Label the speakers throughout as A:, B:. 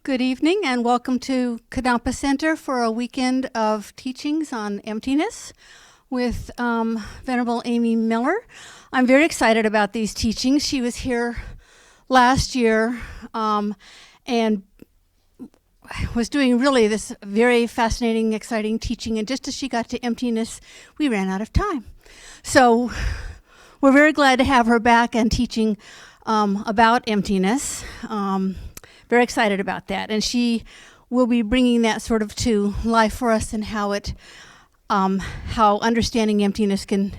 A: Good evening and welcome to Kadampa Center for a weekend of teachings on emptiness with Venerable Amy Miller. I'm very excited about these teachings. She was here last year and was doing really this very fascinating, exciting teaching, and just as she got to emptiness, we ran out of time. So we're very glad to have her back and teaching about emptiness. Very excited about that, and she will be bringing that sort of to life for us and how understanding emptiness can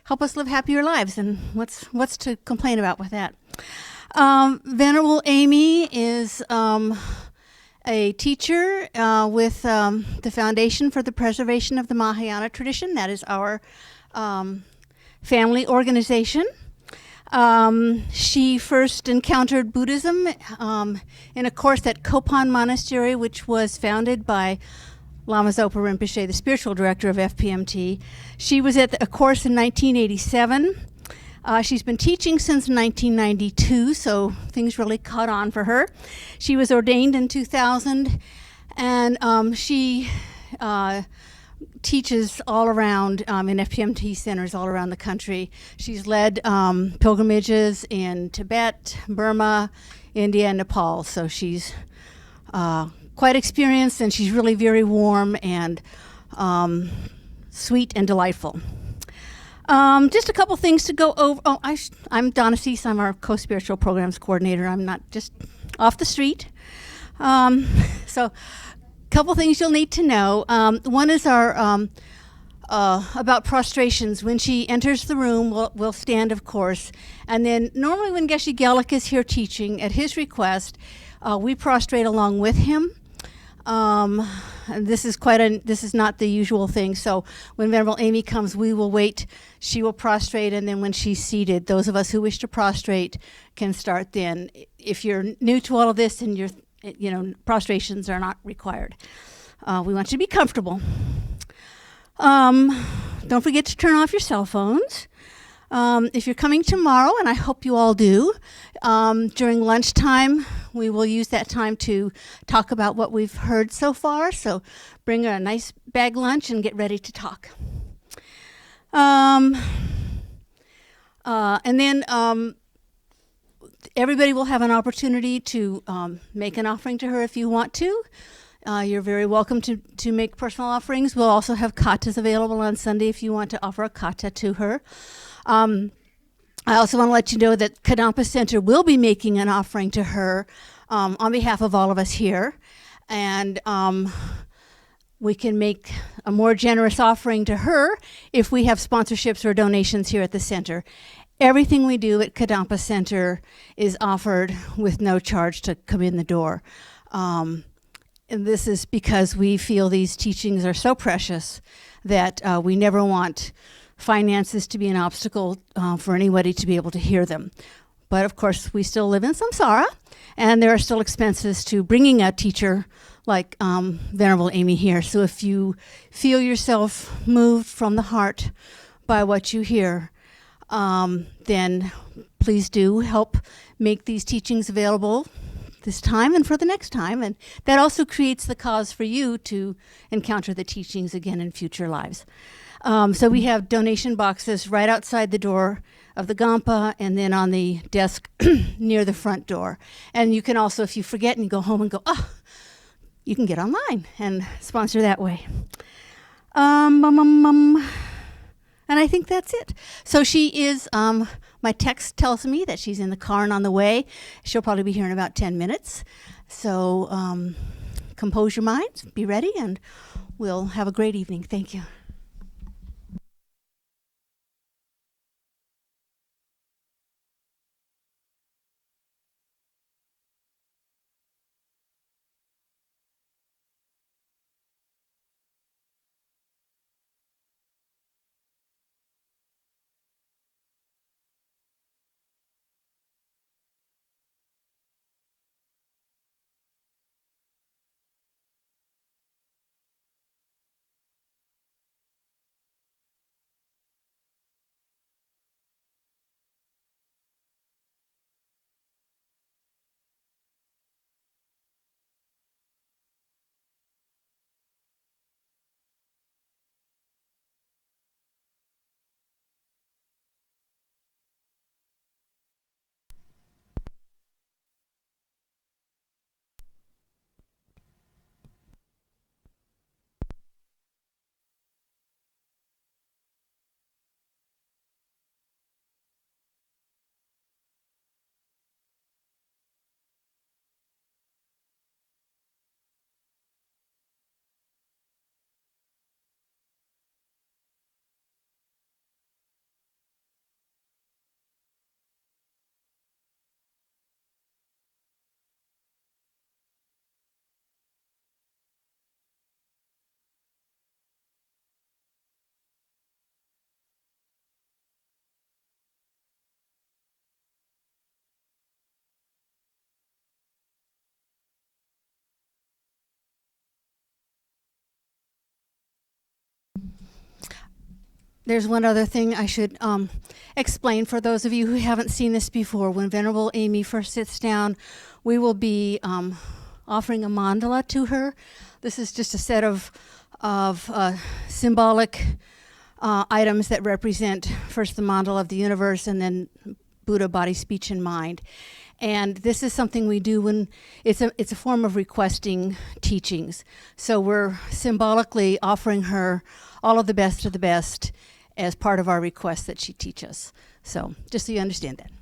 A: help us live happier lives, and what's to complain about with that. Venerable Amy is a teacher with the Foundation for the Preservation of the Mahayana Tradition. That is our family organization. She first encountered Buddhism in a course at Kopan Monastery, which was founded by Lama Zopa Rinpoche, the spiritual director of FPMT. She was at a course in 1987. She's been teaching since 1992, so things really caught on for her. She was ordained in 2000, and she teaches all around in FPMT centers all around the country. She's led pilgrimages in Tibet, Burma, India, and Nepal. So she's quite experienced, and she's really very warm and sweet and delightful. Just a couple things to go over. I'm Donna Cease. I'm our co-spiritual programs coordinator. I'm not just off the street. So couple things you'll need to know. One is our about prostrations. When she enters the room, we'll stand, of course, and then normally when Geshe Gelik is here teaching, at his request, we prostrate along with him. And this is not the usual thing. So when Venerable Amy comes, we will wait. She will prostrate, and then when she's seated, those of us who wish to prostrate can start then. If you're new to all of this and prostrations are not required. We want you to be comfortable. Don't forget to turn off your cell phones. If you're coming tomorrow, and I hope you all do, during lunchtime, we will use that time to talk about what we've heard so far. So bring a nice bag lunch and get ready to talk. And then everybody will have an opportunity to make an offering to her if you want to. You're very welcome to make personal offerings. We'll also have katas available on Sunday if you want to offer a kata to her. I also want to let you know that Kadampa Center will be making an offering to her on behalf of all of us here. And we can make a more generous offering to her if we have sponsorships or donations here at the center. Everything we do at Kadampa Center is offered with no charge to come in the door. And this is because we feel these teachings are so precious that we never want finances to be an obstacle for anybody to be able to hear them. But of course, we still live in samsara, and there are still expenses to bringing a teacher like Venerable Amy here. So if you feel yourself moved from the heart by what you hear, then please do help make these teachings available this time and for the next time. And that also creates the cause for you to encounter the teachings again in future lives. So we have donation boxes right outside the door of the Gampa and then on the desk near the front door. And you can also, if you forget and you go home and go, you can get online and sponsor that way. And I think that's it. So she is, my text tells me that she's in the car and on the way. She'll probably be here in about 10 minutes. So compose your minds, be ready, and we'll have a great evening. Thank you. There's one other thing I should explain for those of you who haven't seen this before. When Venerable Amy first sits down, we will be offering a mandala to her. This is just a set of symbolic items that represent first the mandala of the universe and then Buddha, body, speech, and mind. And this is something we do when it's a form of requesting teachings. So we're symbolically offering her all of the best as part of our request that she teach us. So just so you understand that.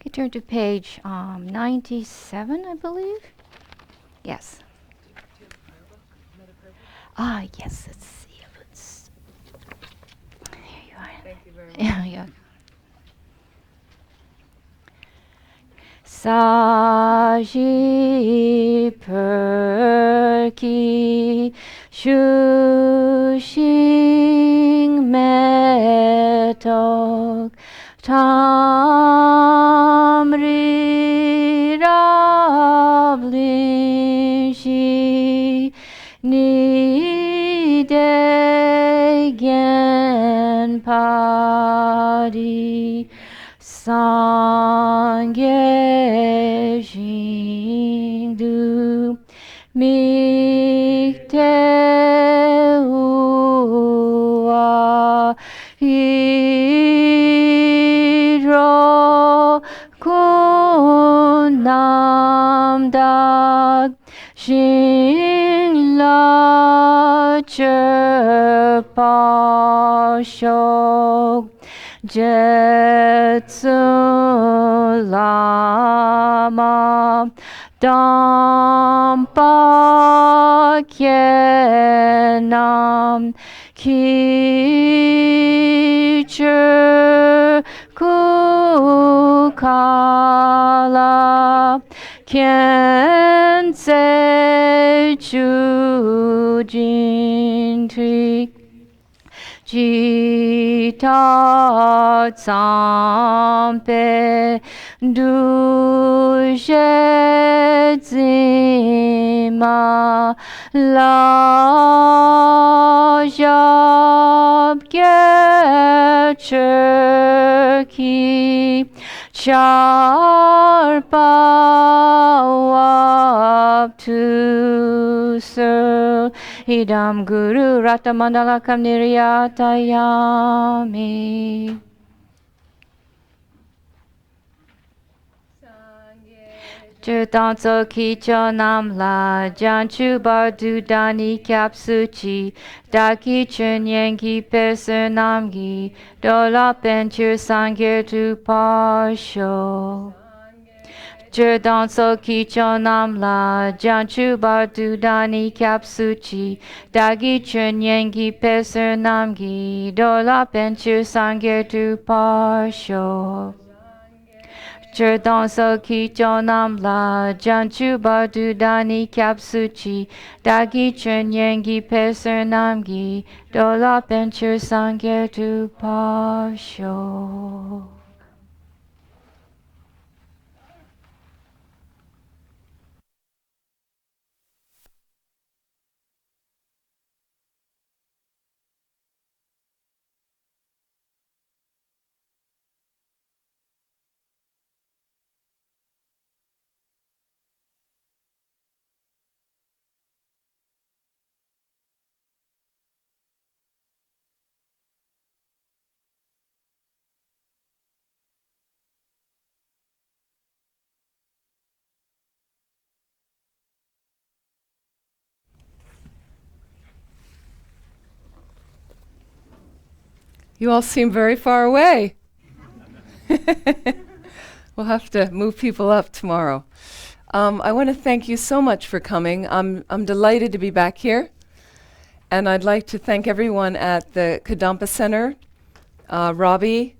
B: You turn to page 97, I believe. Yes. Yes. Let's see. There you are.
C: Thank you very much.
B: Yeah. Saji perki shushing metok tamri rablinshi ni degen padi Sangye Jingdu Mikte Ua Hidro Kunam Dag Jingla Chepashok Jetsu Lama Dampa Kyenam Kicher Kukala Kense Chujintri Jita Tsampe Duje Zima La Jab Gercherki Charpa Wap to Sir Idam Guru Rata Mandala Kam Niryatayami. Chutanso Kicho Namla Janchu Bardu Dani Kapsuchi Daki Chunyengi Peser Namgi Dola Penchur Sangir Tu Parsho. Danso Kicho Namla Janchu Bardu Dani Kapsuchi Dagi Chunyengi Peser Namgi Dola Penchur Sangir Tu Parsho. Danso Kicho Namla Janchu Bardu Dani Kapsuchi Dagi Chunyengi Peser Namgi Dola Penchur Sangir Tu Parsho.
C: You all seem very far away. We'll have to move people up tomorrow. I want to thank you so much for coming. I'm delighted to be back here. And I'd like to thank everyone at the Kadampa Center, Robbie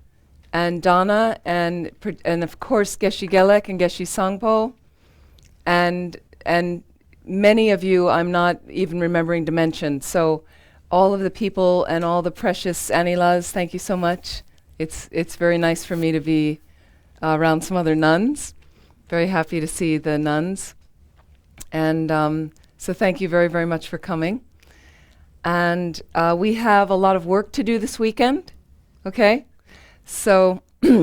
C: and Donna, and of course Geshe Gelek and Geshe Sangpo, and many of you I'm not even remembering to mention. So all of the people and all the precious Anilas, thank you so much. It's very nice for me to be around some other nuns. Very happy to see the nuns. And so thank you very, very much for coming. And we have a lot of work to do this weekend, okay? So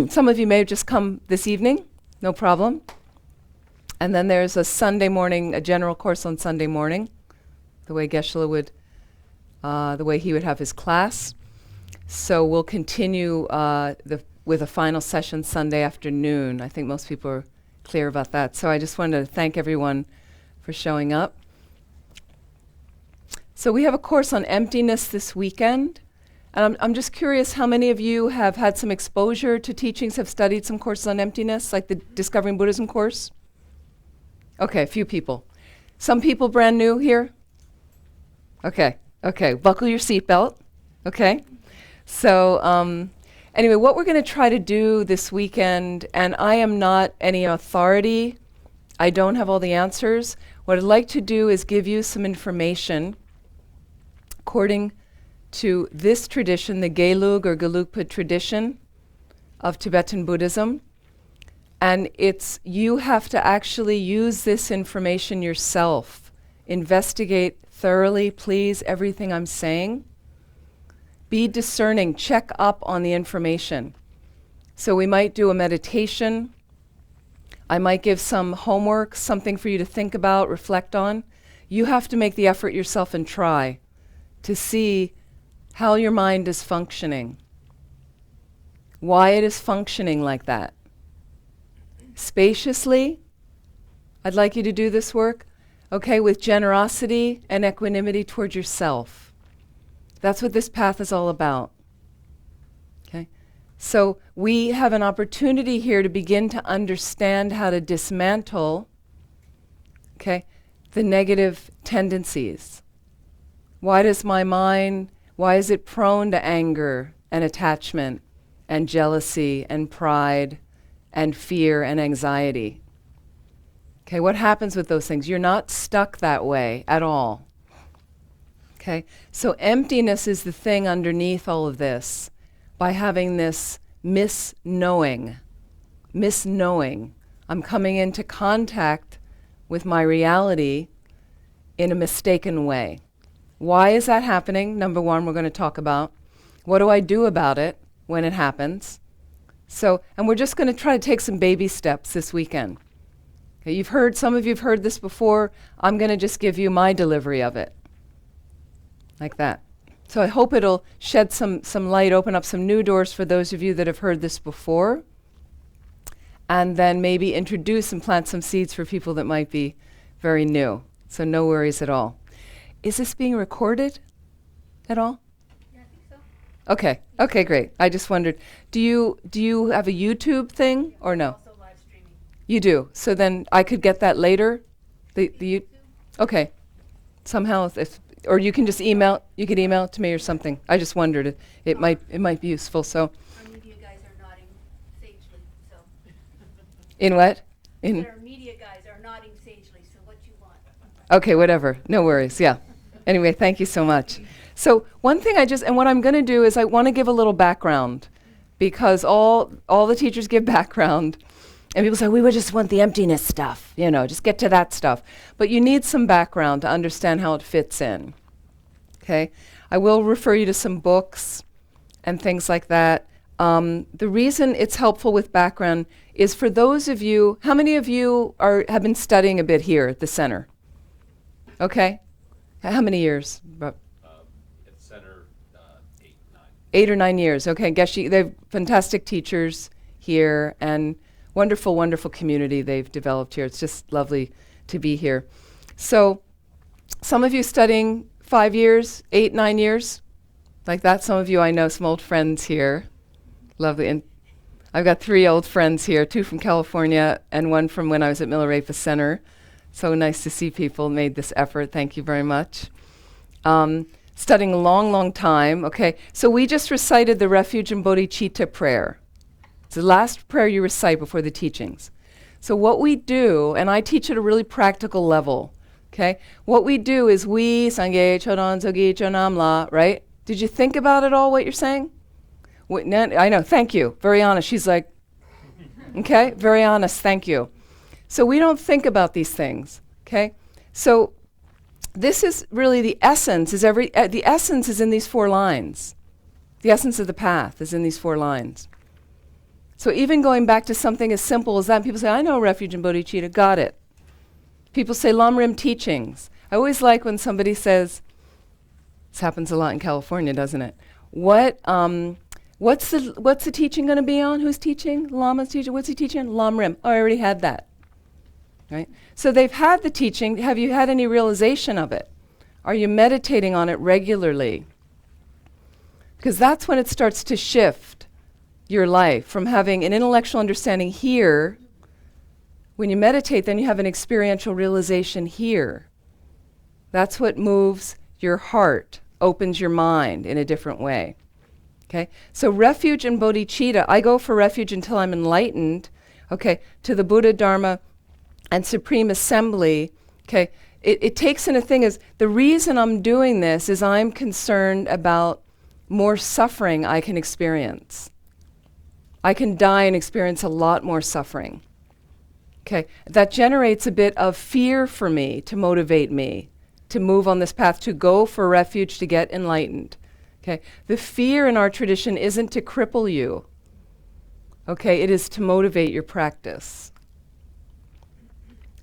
C: some of you may have just come this evening, no problem. And then there's a Sunday morning, a general course on Sunday morning, the way Geshe would, the way he would have his class. So we'll continue with a final session Sunday afternoon. I think most people are clear about that. So I just wanted to thank everyone for showing up. So we have a course on emptiness this weekend, And I'm just curious how many of you have had some exposure to teachings, have studied some courses on emptiness, like the Discovering Buddhism course? Okay, a few people. Some people brand new here? Okay, buckle your seatbelt, okay? So anyway, what we're going to try to do this weekend, and I am not any authority, I don't have all the answers. What I'd like to do is give you some information according to this tradition, the Gelug or Gelugpa tradition of Tibetan Buddhism. And you have to actually use this information yourself. Investigate thoroughly, please, everything I'm saying. Be discerning, check up on the information. So we might do a meditation. I might give some homework, something for you to think about, reflect on. You have to make the effort yourself and try to see how your mind is functioning, why it is functioning like that. Spaciously, I'd like you to do this work, okay, with generosity and equanimity toward yourself. That's what this path is all about. Okay? So we have an opportunity here to begin to understand how to dismantle, okay, the negative tendencies. Why is it prone to anger and attachment and jealousy and pride and fear and anxiety? Okay, what happens with those things? You're not stuck that way at all. Okay, so emptiness is the thing underneath all of this. By having this misknowing, I'm coming into contact with my reality in a mistaken way. Why is that happening? Number one, we're going to talk about. What do I do about it when it happens? So, and we're just going to try to take some baby steps this weekend. Okay, some of you have heard this before. I'm going to just give you my delivery of it. Like that. So I hope it'll shed some light, open up some new doors for those of you that have heard this before, and then maybe introduce and plant some seeds for people that might be very new. So no worries at all. Is this being recorded at all?
A: Yeah, I think so.
C: Okay, great. I just wondered, do you have a YouTube thing or no?
A: Also live streaming.
C: You do. So then I could get that later? Okay. Somehow, or you can just email. You could email it to me or something. I just wondered. It might be useful. So.
A: Our media guys are nodding sagely. So.
C: In what?
A: Our media guys are nodding sagely. So what you want?
C: Okay, whatever. No worries. Yeah. Anyway, thank you so much. So one thing and what I'm going to do is I want to give a little background, because all the teachers give background. And people say, we would just want the emptiness stuff, just get to that stuff. But you need some background to understand how it fits in, okay? I will refer you to some books and things like that. The reason it's helpful with background is for those of you, how many of you have been studying a bit here at the center? Okay? How many years?
D: At the center, 8, 9.
C: 8 or 9 years, okay. They have fantastic teachers here, and wonderful, wonderful community they've developed here. It's just lovely to be here. So some of you studying 5 years, 8, 9 years, like that. Some of you I know, some old friends here. Lovely. And I've got 3 old friends here, 2 from California and 1 from when I was at Milarepa Center. So nice to see people made this effort. Thank you very much. Studying a long, long time. Okay, so we just recited the Refuge and Bodhicitta prayer. It's the last prayer you recite before the teachings. So what we do, and I teach at a really practical level, okay? What we do is Sangye Chodon Zogi Chonamla, right? Did you think about it all, what you're saying? I know, thank you. Very honest. She's like, okay, very honest, thank you. So we don't think about these things, okay? So this is really the essence, the essence is in these 4 lines. The essence of the path is in these 4 lines. So even going back to something as simple as that, people say, I know Refuge and Bodhicitta, got it. People say Lamrim teachings. I always like when somebody says, this happens a lot in California, doesn't it? What's the teaching going to be on? Who's teaching? Lama's teaching. What's he teaching? Lamrim. Oh, I already had that. Right? So they've had the teaching. Have you had any realization of it? Are you meditating on it regularly? Because that's when it starts to shift your life from having an intellectual understanding here. When you meditate, then you have an experiential realization here. That's what moves your heart, opens your mind in a different way. Okay? So refuge and bodhicitta, I go for refuge until I'm enlightened, okay, to the Buddha, Dharma, and Supreme Assembly. Okay? It takes in a thing is, the reason I'm doing this is I'm concerned about more suffering I can experience. I can die and experience a lot more suffering. Okay, that generates a bit of fear for me to motivate me to move on this path, to go for refuge, to get enlightened. Okay, the fear in our tradition isn't to cripple you. Okay, it is to motivate your practice.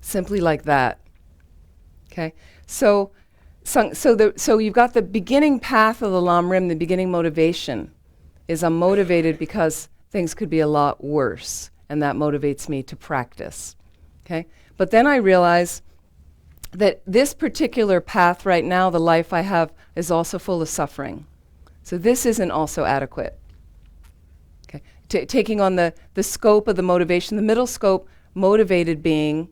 C: Simply like that. Okay, so you've got the beginning path of the Lam Rim, the beginning motivation is I'm motivated because things could be a lot worse, and that motivates me to practice. Okay? But then I realize that this particular path right now, the life I have, is also full of suffering. So this isn't also adequate. Okay? Taking on the scope of the motivation, the middle scope, motivated being,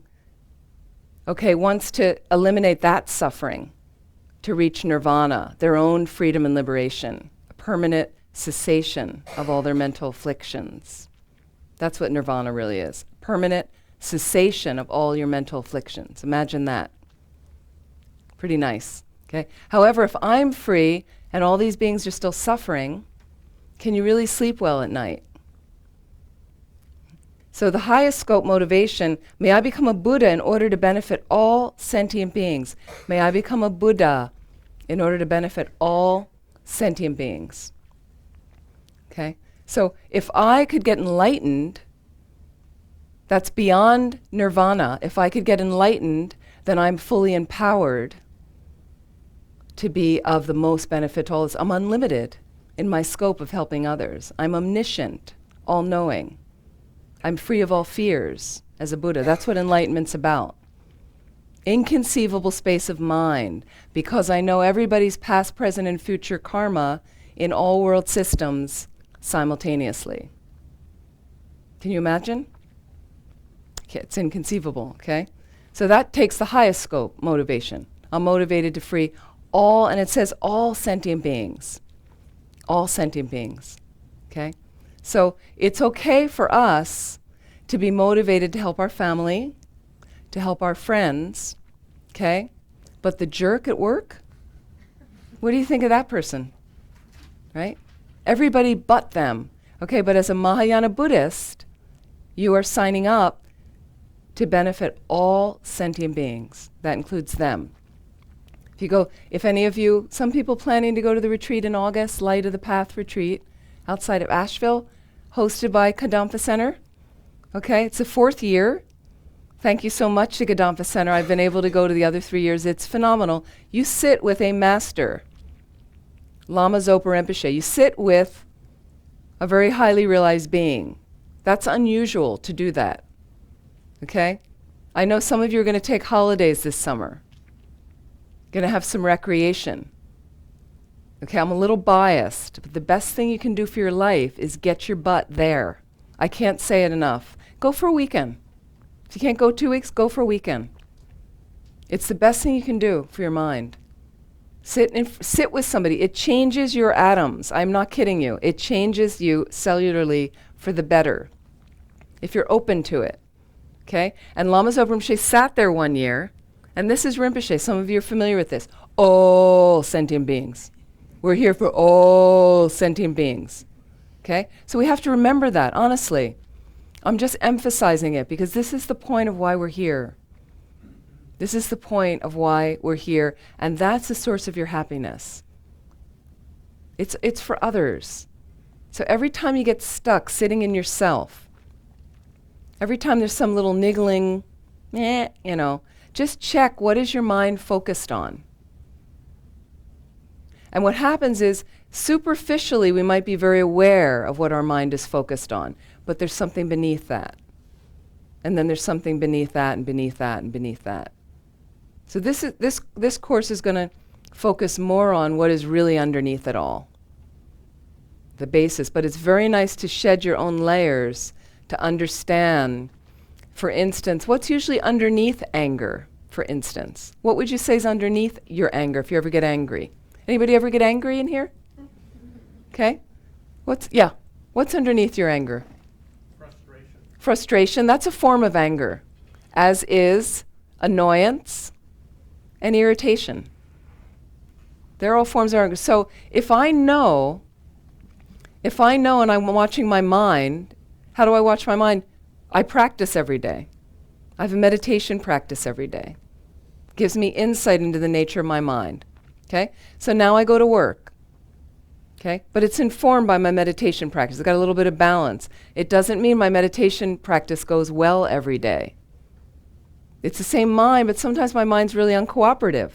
C: okay, wants to eliminate that suffering, to reach nirvana, their own freedom and liberation, a permanent cessation of all their mental afflictions. That's what nirvana really is. Permanent cessation of all your mental afflictions. Imagine that. Pretty nice. Okay? However, if I'm free and all these beings are still suffering, can you really sleep well at night? So the highest scope motivation, may I become a Buddha in order to benefit all sentient beings. May I become a Buddha in order to benefit all sentient beings. Okay? So if I could get enlightened, that's beyond nirvana. If I could get enlightened, then I'm fully empowered to be of the most benefit to all. I'm unlimited in my scope of helping others. I'm omniscient, all-knowing. I'm free of all fears as a Buddha. That's what enlightenment's about. Inconceivable space of mind, because I know everybody's past, present, and future karma in all world systems simultaneously. Can you imagine? Okay, it's inconceivable, okay? So that takes the highest scope motivation. I'm motivated to free all, and it says all sentient beings. All sentient beings, okay? So it's okay for us to be motivated to help our family, to help our friends, okay? But the jerk at work, what do you think of that person, right? Everybody but them, okay? But as a Mahayana Buddhist, you are signing up to benefit all sentient beings. That includes them. If any of you, some people planning to go to the retreat in August, Light of the Path retreat, outside of Asheville, hosted by Kadampa Center. Okay, it's the 4th year. Thank you so much to Kadampa Center. I've been able to go to the other 3 years. It's phenomenal. You sit with a master, Lama Zopa Rinpoche. You sit with a very highly realized being. That's unusual to do that. Okay? I know some of you are going to take holidays this summer. Going to have some recreation. Okay, I'm a little biased, but the best thing you can do for your life is get your butt there. I can't say it enough. Go for a weekend. If you can't go 2 weeks, go for a weekend. It's the best thing you can do for your mind. Sit with somebody. It changes your atoms. I'm not kidding you. It changes you cellularly for the better, if you're open to it. Okay? And Lama Zopa Rinpoche sat there one year, and this is Rinpoche. Some of you are familiar with this. All sentient beings. We're here for all sentient beings. Okay? So we have to remember that, honestly. I'm just emphasizing it because this is the point of why we're here. This is the point of why we're here, and that's the source of your happiness. It's for others. So every time you get stuck sitting in yourself, every time there's some little niggling, just check, what is your mind focused on? And what happens is, superficially, we might be very aware of what our mind is focused on, but there's something beneath that. And then there's something beneath that, and beneath that, and beneath that. So this course is going to focus more on what is really underneath it all. the basis, but it's very nice to shed your own layers to understand. For instance, what's usually underneath anger, for instance? What would you say is underneath your anger if you ever get angry? Anybody ever get angry in here? Okay. What's underneath your anger?
D: Frustration.
C: Frustration, that's a form of anger, as is annoyance and irritation. They're all forms of anger. So if I know and I'm watching my mind, how do I watch my mind? I practice every day. I have a meditation practice every day. Gives me insight into the nature of my mind. Okay? So now I go to work. Okay? But it's informed by my meditation practice. I've got a little bit of balance. It doesn't mean my meditation practice goes well every day. It's the same mind, but sometimes my mind's really uncooperative.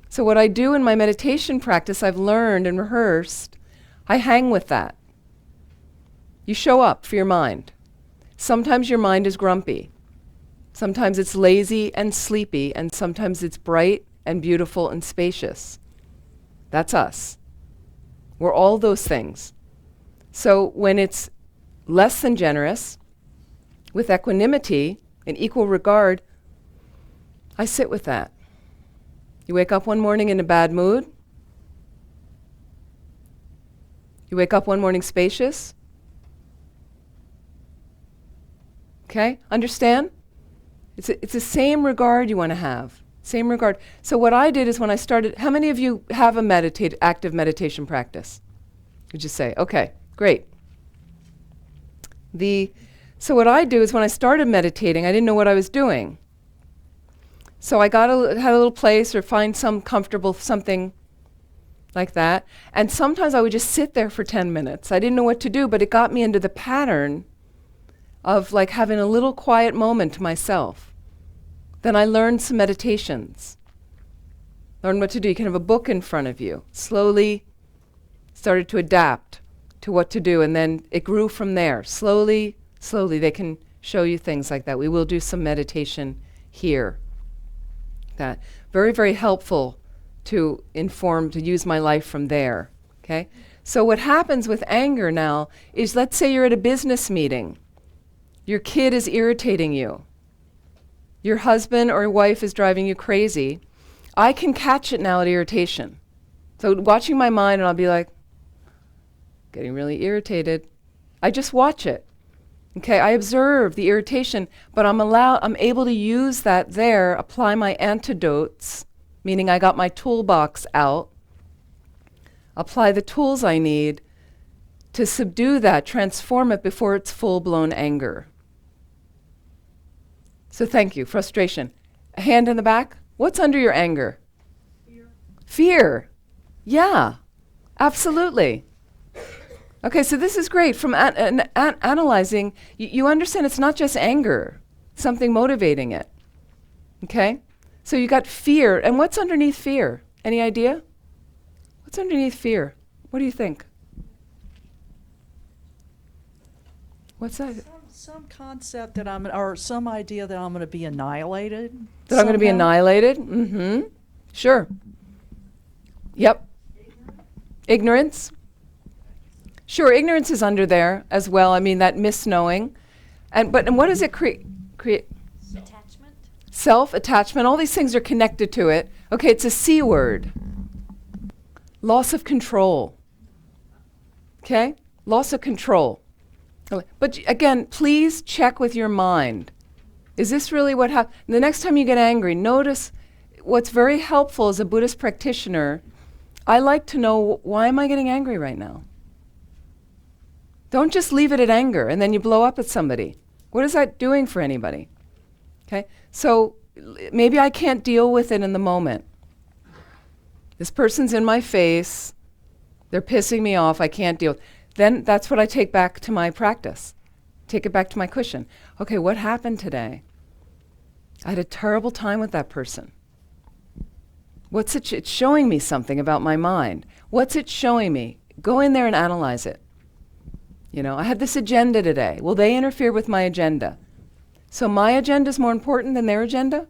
C: So what I do in my meditation practice, I've learned and rehearsed, I hang with that. You show up for your mind. Sometimes your mind is grumpy. Sometimes it's lazy and sleepy, and sometimes it's bright and beautiful and spacious. That's us. We're all those things. So when it's less than generous, with equanimity and equal regard, I sit with that. You wake up one morning in a bad mood. You wake up one morning spacious. Okay? Understand? It's the same regard you want to have. Same regard. So what I did is when I started, how many of you have a active meditation practice? You just say, okay, great. So what I do is when I started meditating, I didn't know what I was doing. So I had a little place or find some comfortable something like that. And sometimes I would just sit there for 10 minutes. I didn't know what to do, but it got me into the pattern of like having a little quiet moment to myself. Then I learned some meditations. Learned what to do. You can have a book in front of you. Slowly started to adapt to what to do, and then it grew from there. Slowly, they can show you things like that. We will do some meditation here. That very, very helpful to use my life from there. Okay? So what happens with anger now is, let's say you're at a business meeting. Your kid is irritating you. Your husband or wife is driving you crazy. I can catch it now at irritation. So watching my mind, and I'll be like, getting really irritated. I just watch it. Okay, I observe the irritation, but I'm able to use that there, apply my antidotes, meaning I got my toolbox out, apply the tools I need to subdue that, transform it before it's full-blown anger. So thank you. Frustration. A hand in the back. What's under your anger? Fear. Fear. Yeah, absolutely. Okay, so this is great. From analyzing, you understand it's not just anger, something motivating it. Okay? So you got fear. And what's underneath fear? Any idea? What's underneath fear? What do you think? What's that?
E: Some concept that or some idea that I'm going to be annihilated.
C: That I'm going to be
E: somehow?
C: annihilated? Mm-hmm. Sure. Yep. Ignorance. Sure, ignorance is under there as well. I mean, that misknowing. And what does it create?
F: Attachment.
C: Self-attachment. All these things are connected to it. Okay, it's a C word. Loss of control. Okay? Loss of control. But again, please check with your mind. Is this really what happened? The next time you get angry, notice what's very helpful as a Buddhist practitioner. I like to know, why am I getting angry right now? Don't just leave it at anger and then you blow up at somebody. What is that doing for anybody? Okay? So maybe I can't deal with it in the moment. This person's in my face. They're pissing me off. I can't deal. Then that's what I take back to my practice. Take it back to my cushion. Okay, what happened today? I had a terrible time with that person. What's it? It's showing me something about my mind. What's it showing me? Go in there and analyze it. I had this agenda today. Will they interfere with my agenda? So my agenda is more important than their agenda?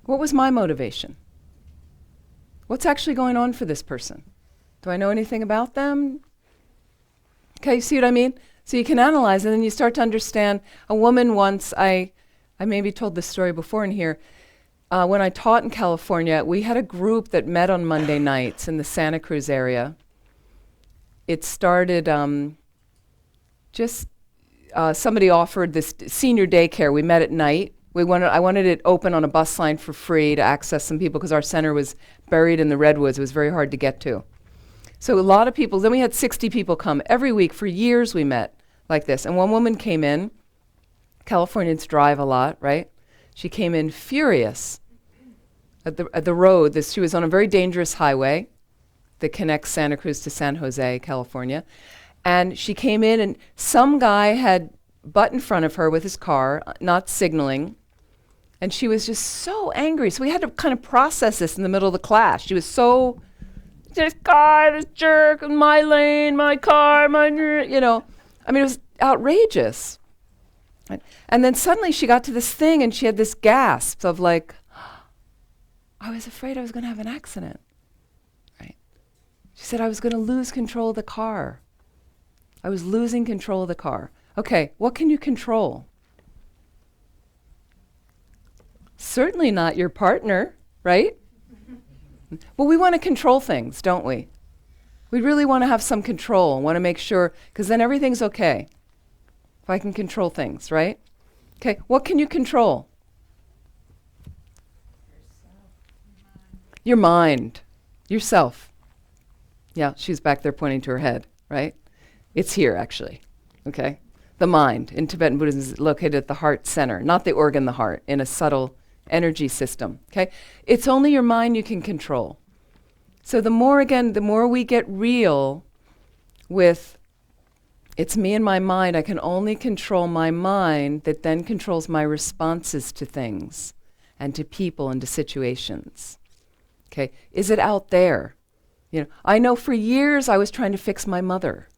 C: What was my motivation? What's actually going on for this person? Do I know anything about them? Okay, you see what I mean? So you can analyze, and then you start to understand. A woman once, I maybe told this story before in here, when I taught in California, we had a group that met on Monday nights in the Santa Cruz area. It started somebody offered this senior daycare. We met at night. I wanted it open on a bus line for free to access some people because our center was buried in the redwoods. It was very hard to get to. So a lot of people, then we had 60 people come. Every week for years we met like this. And one woman came in. Californians drive a lot, right? She came in furious at the road. She was on a very dangerous highway that connects Santa Cruz to San Jose, California. And she came in, and some guy had butt in front of her with his car, not signaling. And she was just so angry. So we had to kind of process this in the middle of the class. She was so, this guy, this jerk, in my lane, my car, you know. I mean, it was outrageous. Right? And then suddenly she got to this thing, and she had this gasp of like, I was afraid I was going to have an accident. Right? She said, I was going to lose control of the car. I was losing control of the car. Okay, what can you control? Certainly not your partner, right? Well, we want to control things, don't we? We really want to have some control, want to make sure, because then everything's okay. If I can control things, right? Okay, what can you control? Your mind. Yourself. Yeah, she's back there pointing to her head, right? It's here, actually, okay? The mind in Tibetan Buddhism is located at the heart center, not the organ, the heart, in a subtle energy system, okay? It's only your mind you can control. So the more we get real with, it's me and my mind, I can only control my mind that then controls my responses to things and to people and to situations, okay? Is it out there? You know, I know for years I was trying to fix my mother.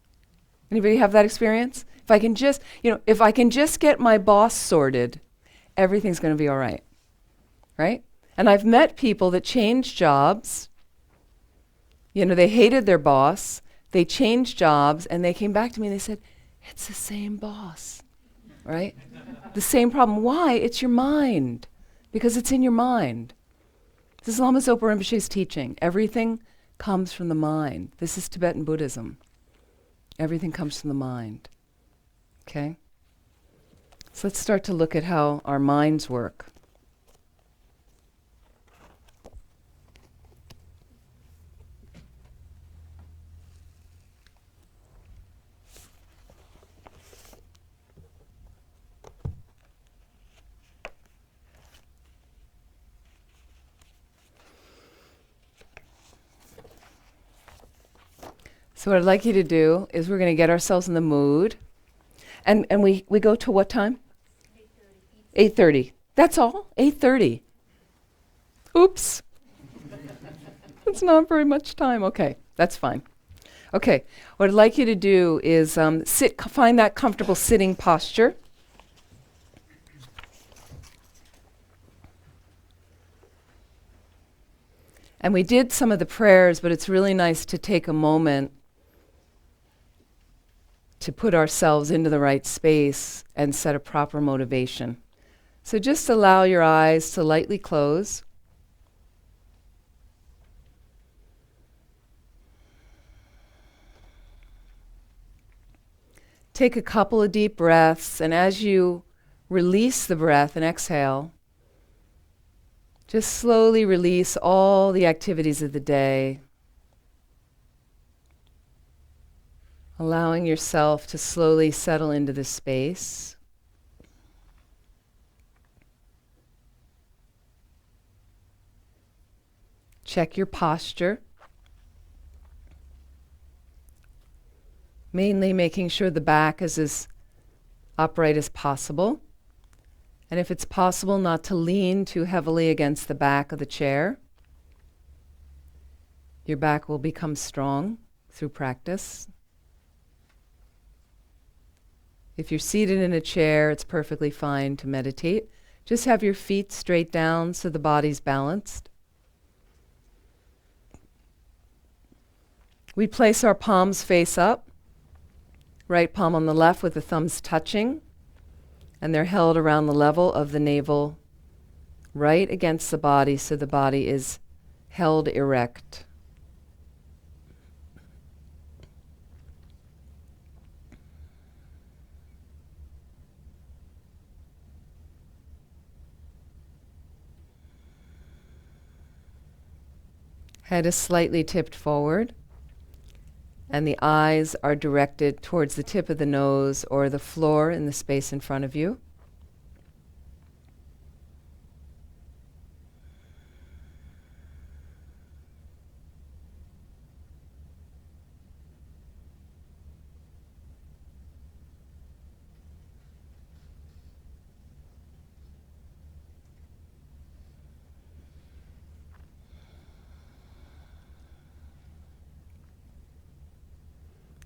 C: Anybody have that experience? If I can just get my boss sorted, everything's going to be all right. Right? And I've met people that changed jobs. You know, they hated their boss. They changed jobs, and they came back to me and they said, it's the same boss. Right? The same problem. Why? It's your mind. Because it's in your mind. This is Lama Zopa Rinpoche's teaching. Everything comes from the mind. This is Tibetan Buddhism. Everything comes from the mind. Okay? So let's start to look at how our minds work. So what I'd like you to do is we're going to get ourselves in the mood. And we go to what time? 8:30. 8:30. That's all? 8:30. Oops. It's not very much time. Okay, that's fine. Okay, what I'd like you to do is find that comfortable sitting posture. And we did some of the prayers, but it's really nice to take a moment to put ourselves into the right space and set a proper motivation. So just allow your eyes to lightly close. Take a couple of deep breaths, and as you release the breath and exhale, just slowly release all the activities of the day, allowing yourself to slowly settle into the space. Check your posture, mainly making sure the back is as upright as possible. And if it's possible, not to lean too heavily against the back of the chair. Your back will become strong through practice. If you're seated in a chair, it's perfectly fine to meditate. Just have your feet straight down so the body's balanced. We place our palms face up, right palm on the left with the thumbs touching, and they're held around the level of the navel, right against the body, so the body is held erect. Head is slightly tipped forward, and the eyes are directed towards the tip of the nose or the floor in the space in front of you.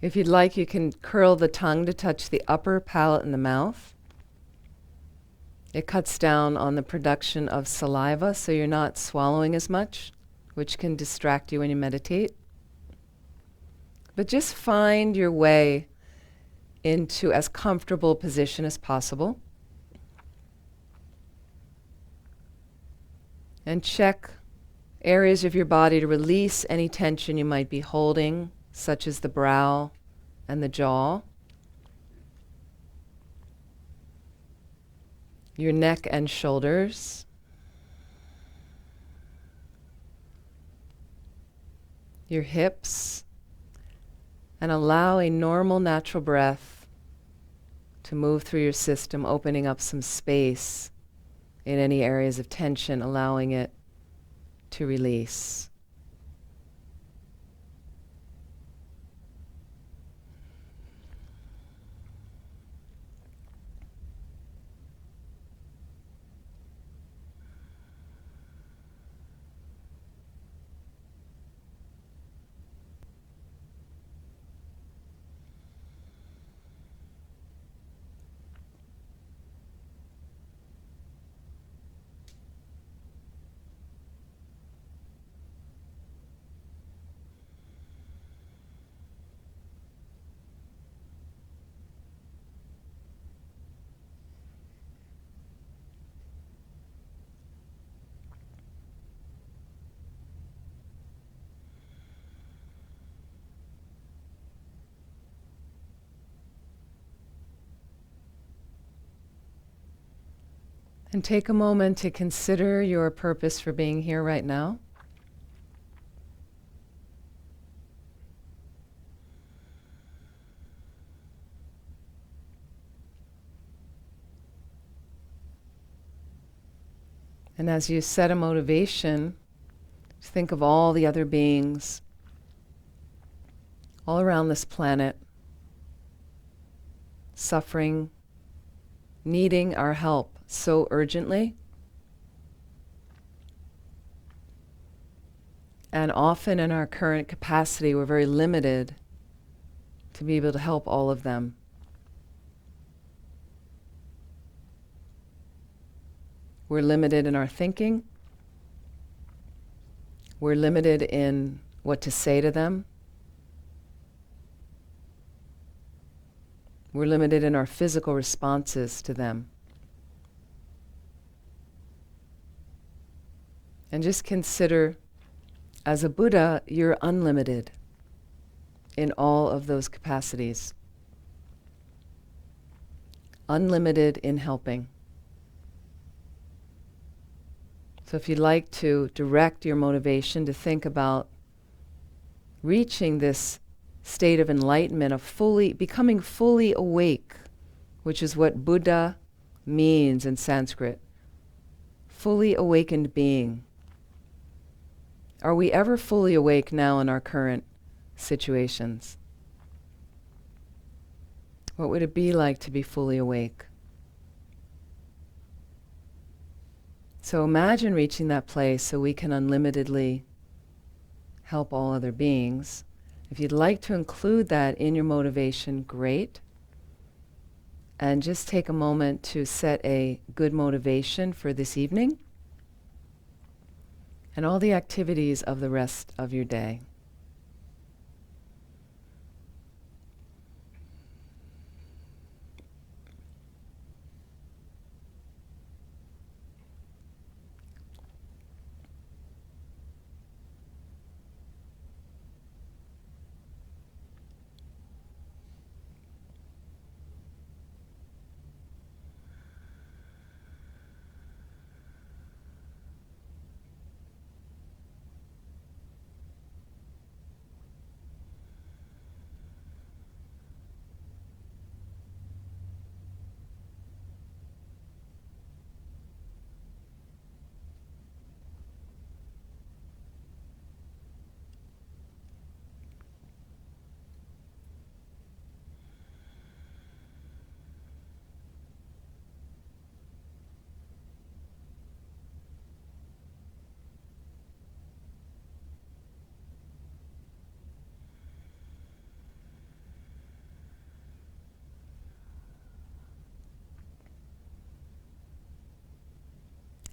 C: If you'd like, you can curl the tongue to touch the upper palate and the mouth. It cuts down on the production of saliva, so you're not swallowing as much, which can distract you when you meditate. But just find your way into as comfortable a position as possible. And check areas of your body to release any tension you might be holding, such as the brow and the jaw, your neck and shoulders, your hips, and allow a normal, natural breath to move through your system, opening up some space in any areas of tension, allowing it to release. And take a moment to consider your purpose for being here right now. And as you set a motivation, think of all the other beings all around this planet, suffering, needing our help so urgently. And often in our current capacity, we're very limited to be able to help all of them. We're limited in our thinking. We're limited in what to say to them. We're limited in our physical responses to them. And just consider, as a Buddha, you're unlimited in all of those capacities. Unlimited in helping. So if you'd like to direct your motivation to think about reaching this state of enlightenment, of becoming fully awake, which is what Buddha means in Sanskrit. Fully awakened being. Are we ever fully awake now in our current situations? What would it be like to be fully awake? So imagine reaching that place so we can unlimitedly help all other beings. If you'd like to include that in your motivation, great. And just take a moment to set a good motivation for this evening and all the activities of the rest of your day.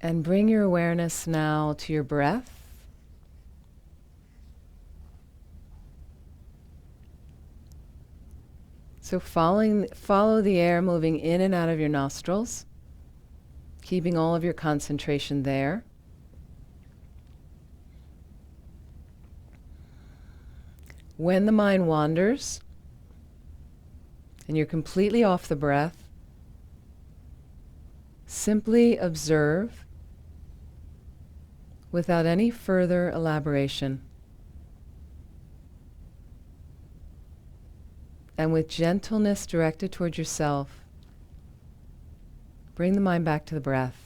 C: And bring your awareness now to your breath. So follow the air moving in and out of your nostrils, keeping all of your concentration there. When the mind wanders and you're completely off the breath, simply observe without any further elaboration. And with gentleness directed toward yourself, bring the mind back to the breath.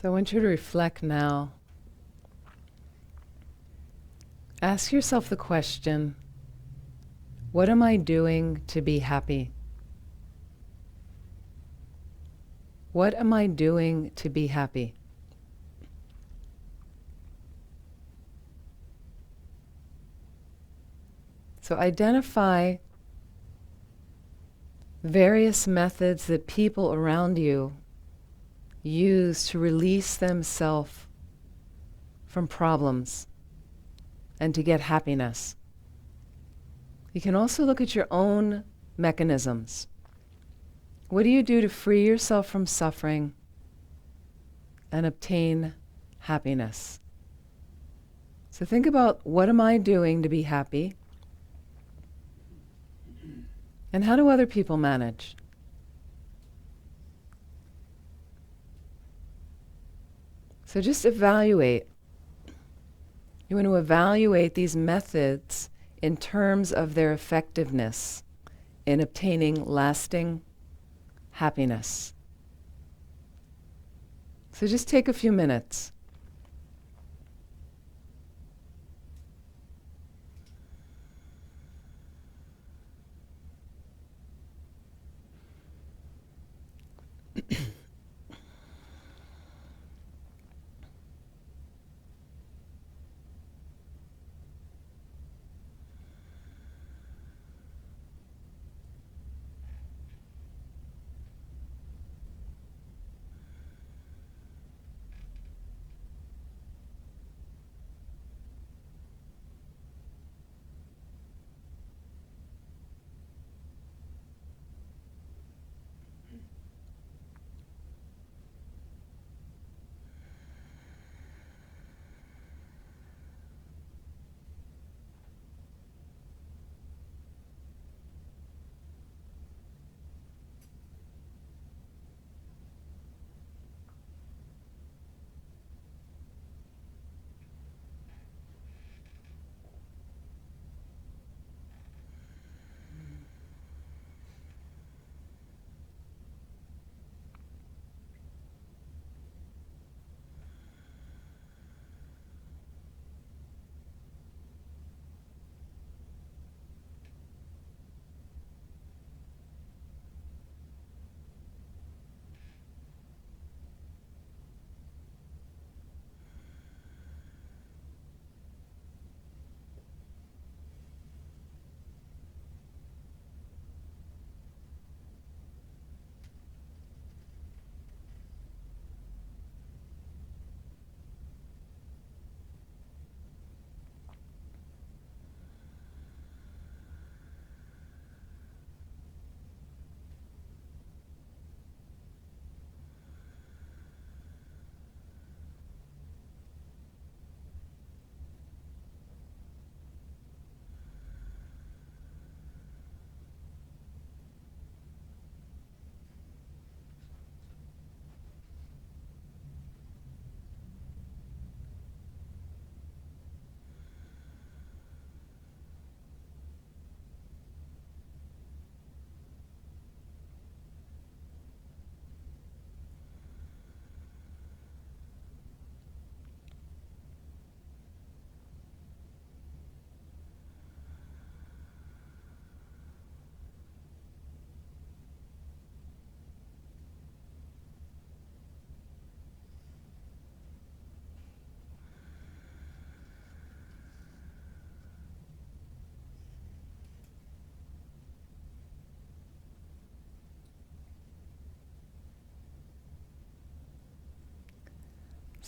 C: So I want you to reflect now. Ask yourself the question, what am I doing to be happy? What am I doing to be happy? So identify various methods that people around you use to release themselves from problems and to get happiness. You can also look at your own mechanisms. What do you do to free yourself from suffering and obtain happiness? So think about, what am I doing to be happy? And how do other people manage? So just evaluate. You want to evaluate these methods in terms of their effectiveness in obtaining lasting happiness. So just take a few minutes.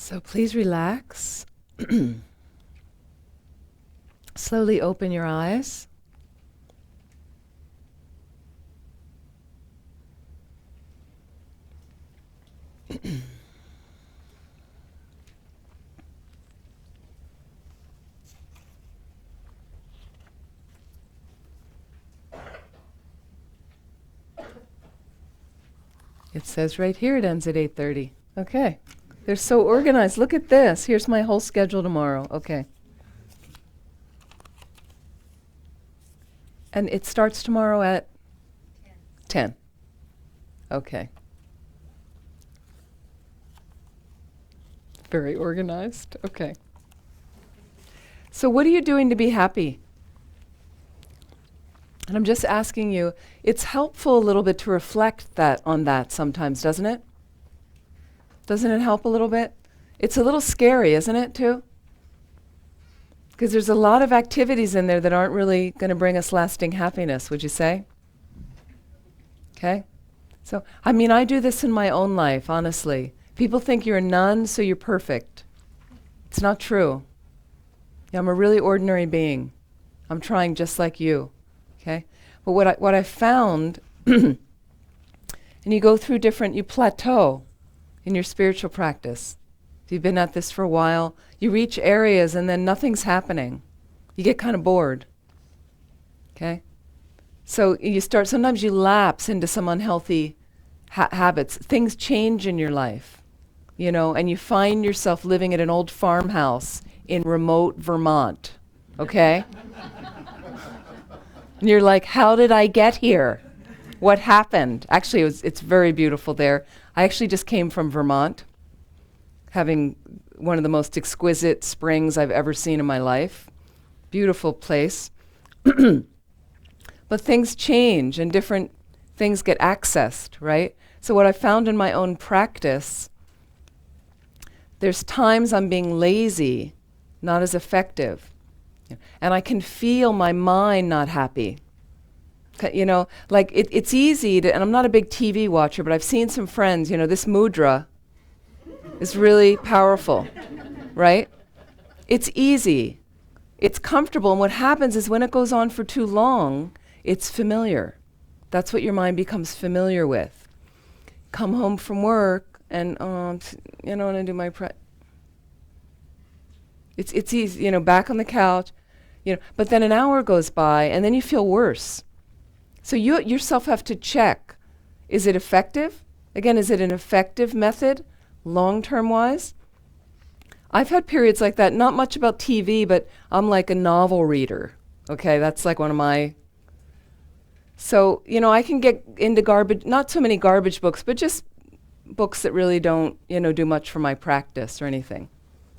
C: So please relax. Slowly open your eyes. It says right here it ends at 8:30. Okay. They're so organized. Look at this. Here's my whole schedule tomorrow. Okay. And it starts tomorrow at 10. Okay. Very organized. Okay. So what are you doing to be happy? And I'm just asking you, it's helpful a little bit to reflect that on that sometimes, doesn't it? Doesn't it help a little bit? It's a little scary, isn't it, too? Because there's a lot of activities in there that aren't really going to bring us lasting happiness, would you say? Okay? So, I mean, I do this in my own life, honestly. People think you're a nun, so you're perfect. It's not true. Yeah, I'm a really ordinary being. I'm trying just like you. Okay? But what I found, and you go through you plateau in your spiritual practice. If you've been at this for a while, you reach areas and then nothing's happening. You get kind of bored. Okay? So sometimes you lapse into some unhealthy habits. Things change in your life, and you find yourself living at an old farmhouse in remote Vermont. Okay? And you're like, how did I get here? What happened? Actually, it's very beautiful there. I actually just came from Vermont, having one of the most exquisite springs I've ever seen in my life. Beautiful place. But things change and different things get accessed, right? So what I found in my own practice, there's times I'm being lazy, not as effective. And I can feel my mind not happy. Like it's easy to, and I'm not a big TV watcher, but I've seen some friends, this mudra is really powerful, right? It's easy. It's comfortable. And what happens is when it goes on for too long, it's familiar. That's what your mind becomes familiar with. Come home from work and, when I do my it's easy, back on the couch, but then an hour goes by and then you feel worse. So you yourself have to check, is it effective? Again, is it an effective method, long-term wise? I've had periods like that, not much about TV, but I'm like a novel reader. Okay, that's like one of my... So, I can get into garbage, not so many garbage books, but just books that really don't, do much for my practice or anything.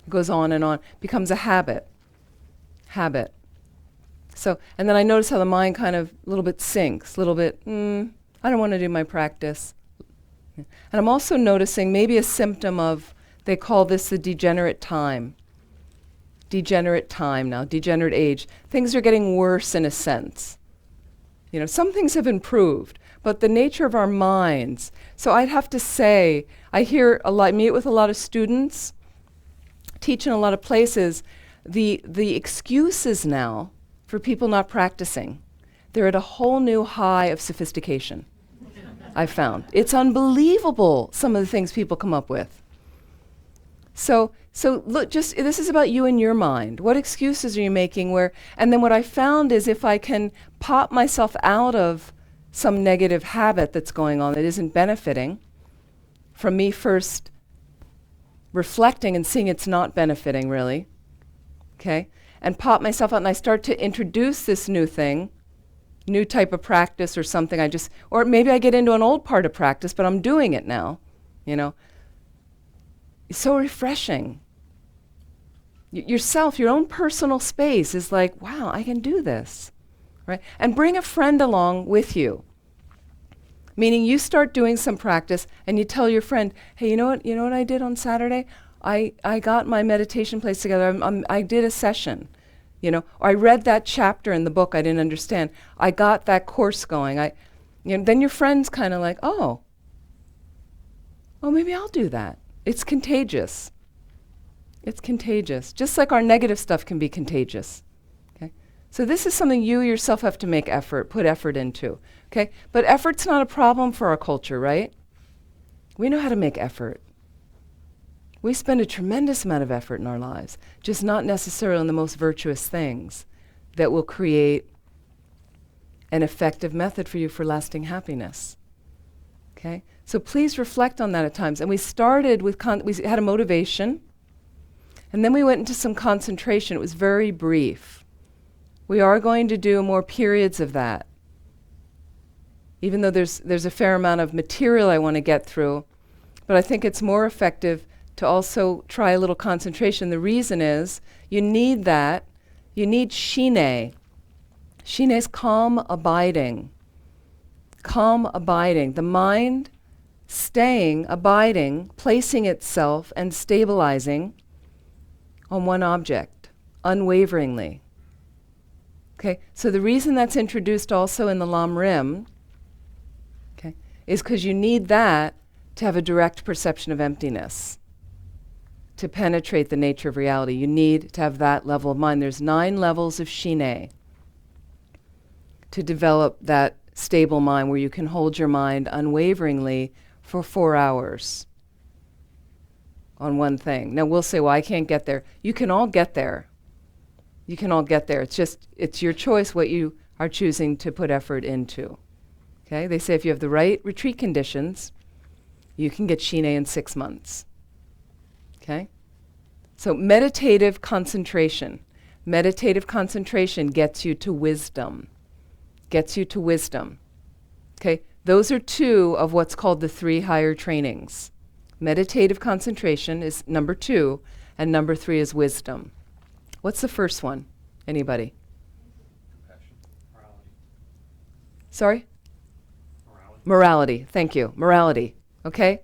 C: It goes on and on, becomes a habit. So, and then I notice how the mind kind of a little bit sinks, a little bit, I don't want to do my practice. And I'm also noticing maybe a symptom of, they call this the degenerate time. Degenerate time now, degenerate age. Things are getting worse in a sense. Some things have improved, but the nature of our minds. So I'd have to say, I meet with a lot of students, teach in a lot of places, the excuses now for people not practicing, they're at a whole new high of sophistication, I've found. It's unbelievable, some of the things people come up with. So look, this is about you and your mind. What excuses are you making and then what I found is if I can pop myself out of some negative habit that's going on that isn't benefiting, from me first reflecting and seeing it's not benefiting really, okay? And pop myself out and I start to introduce this new thing, new type of practice or something or maybe I get into an old part of practice, but I'm doing it now, It's so refreshing. Yourself, your own personal space is like, wow, I can do this, right? And bring a friend along with you. Meaning you start doing some practice and you tell your friend, hey, you know what I did on Saturday? I got my meditation place together. I did a session, or I read that chapter in the book I didn't understand. I got that course going. Then your friend's kind of like, oh, maybe I'll do that. It's contagious. It's contagious. Just like our negative stuff can be contagious. Okay? So this is something you yourself have to put effort into. Okay? But effort's not a problem for our culture, right? We know how to make effort. We spend a tremendous amount of effort in our lives, just not necessarily on the most virtuous things that will create an effective method for you for lasting happiness. Okay? So please reflect on that at times. And we started with, we had a motivation, and then we went into some concentration. It was very brief. We are going to do more periods of that. Even though there's a fair amount of material I want to get through, but I think it's more effective to also try a little concentration. The reason is you need that. You need shine. Shine is calm abiding. Calm abiding. The mind staying, abiding, placing itself and stabilizing on one object, unwaveringly. Okay, so the reason that's introduced also in the Lam Rim, okay, is because you need that to have a direct perception of emptiness, to penetrate the nature of reality. You need to have that level of mind. There's 9 levels of shine to develop that stable mind where you can hold your mind unwaveringly for 4 hours on one thing. Now we'll say, well, I can't get there. You can all get there. You can all get there. It's just, it's your choice what you are choosing to put effort into. Okay? They say if you have the right retreat conditions, you can get shine in 6 months. Okay? So meditative concentration. Meditative concentration gets you to wisdom. Gets you to wisdom. Okay? Those are 2 of what's called the 3 higher trainings. Meditative concentration is number 2, and number 3 is wisdom. What's the first one? Anybody?
D: Compassion. Morality.
C: Sorry?
D: Morality.
C: Morality. Thank you. Morality. Okay?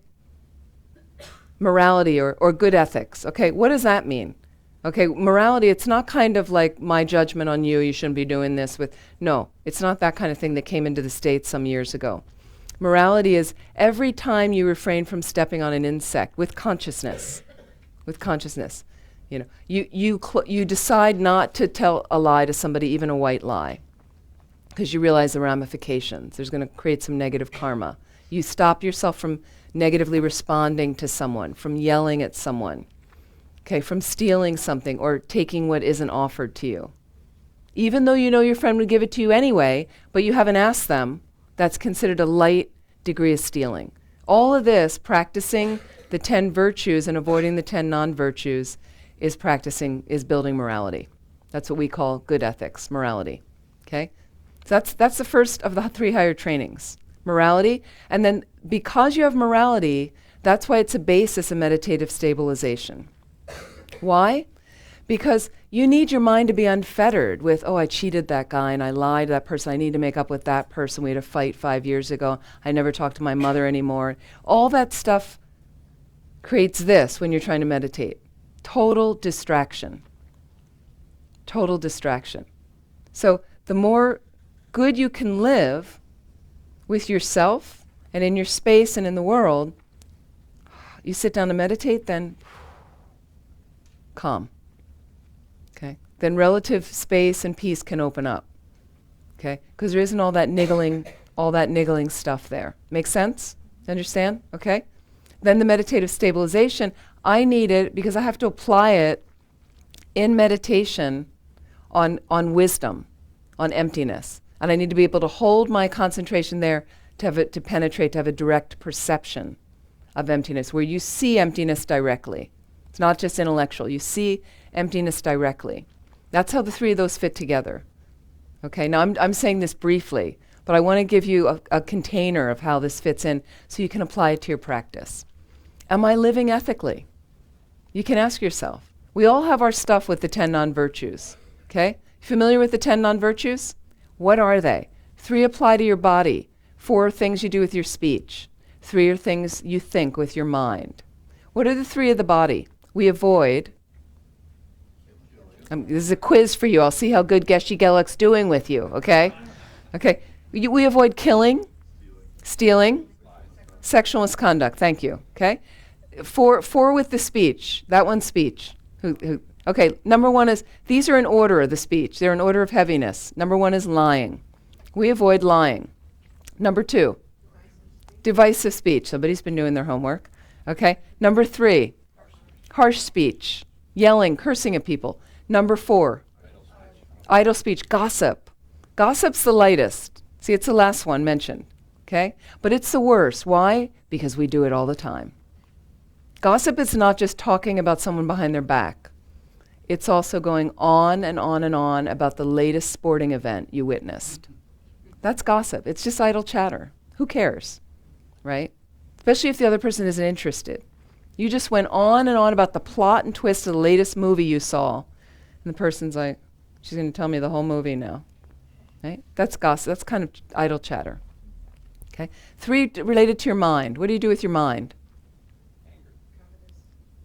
C: Morality or good ethics. Okay, what does that mean? Okay, morality, it's not kind of like my judgment on you, you shouldn't be doing this with, no, it's not that kind of thing that came into the States some years ago. Morality is every time you refrain from stepping on an insect with consciousness, you know, you decide not to tell a lie to somebody, even a white lie, because you realize the ramifications. There's going to create some negative karma. You stop yourself from negatively responding to someone, from yelling at someone. Okay, from stealing something or taking what isn't offered to you. Even though you know your friend would give it to you anyway, but you haven't asked them, that's considered a light degree of stealing. All of this, practicing the 10 virtues and avoiding the 10 non-virtues, is building morality. That's what we call good ethics, morality. Okay? So that's the first of the 3 higher trainings, morality. And then because you have morality, that's why it's a basis of meditative stabilization. Why? Because you need your mind to be unfettered with, oh, I cheated that guy and I lied to that person. I need to make up with that person. We had a fight 5 years ago. I never talked to my mother anymore. All that stuff creates this when you're trying to meditate. Total distraction. Total distraction. So the more good you can live with yourself and in your space and in the world, you sit down to meditate, then calm. Okay? Then relative space and peace can open up. Okay? Because there isn't all that niggling stuff there. Make sense? Understand? Okay? Then the meditative stabilization, I need it because I have to apply it in meditation on wisdom, on emptiness. And I need to be able to hold my concentration there to have it to penetrate, to have a direct perception of emptiness, where you see emptiness directly. It's not just intellectual. You see emptiness directly. That's how the 3 of those fit together. Okay, now I'm saying this briefly, but I want to give you a container of how this fits in so you can apply it to your practice. Am I living ethically? You can ask yourself. We all have our stuff with the 10 non-virtues. Okay? Familiar with the 10 non-virtues? What are they? 3 apply to your body. 4 are things you do with your speech. 3 are things you think with your mind. What are the 3 of the body? We avoid. This is a quiz for you. I'll see how good Geshe Geluk's doing with you, okay? Okay. We avoid killing, stealing, sexual misconduct. Thank you, okay? 4 with the speech. That one's speech. Okay, number 1 is, these are in order of the speech. They're in order of heaviness. Number 1 is lying. We avoid lying. Number 2, divisive speech. Somebody's been doing their homework. Okay. Number 3, harsh speech, yelling, cursing at people. Number 4, idle speech, gossip. Gossip's the lightest. See, it's the last one mentioned. Okay? But it's the worst. Why? Because we do it all the time. Gossip is not just talking about someone behind their back. It's also going on and on and on about the latest sporting event you witnessed. That's gossip. It's just idle chatter. Who cares? Right? Especially if the other person isn't interested. You just went on and on about the plot and twist of the latest movie you saw. And the person's like, she's going to tell me the whole movie now. Right? That's gossip. That's kind of idle chatter. Okay. 3, related to your mind. What do you do with your mind?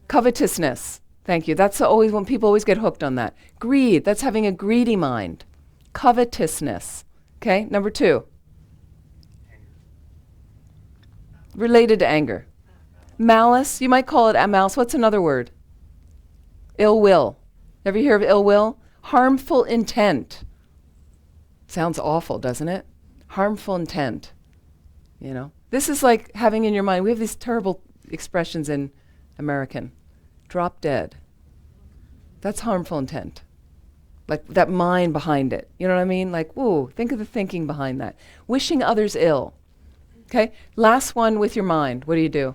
C: Covetousness. Thank you. That's always when people always get hooked on that. Greed. That's having a greedy mind. Covetousness. Okay. Number 2. Related to anger. Malice. You might call it a malice. What's another word? Ill will. Ever hear of ill will? Harmful intent. Sounds awful, doesn't it? Harmful intent. You know, this is like having in your mind, we have these terrible expressions in American. Drop dead. That's harmful intent. Like that mind behind it. You know what I mean? Like, whoa, think of the thinking behind that. Wishing others ill. Okay, last one with your mind. What do?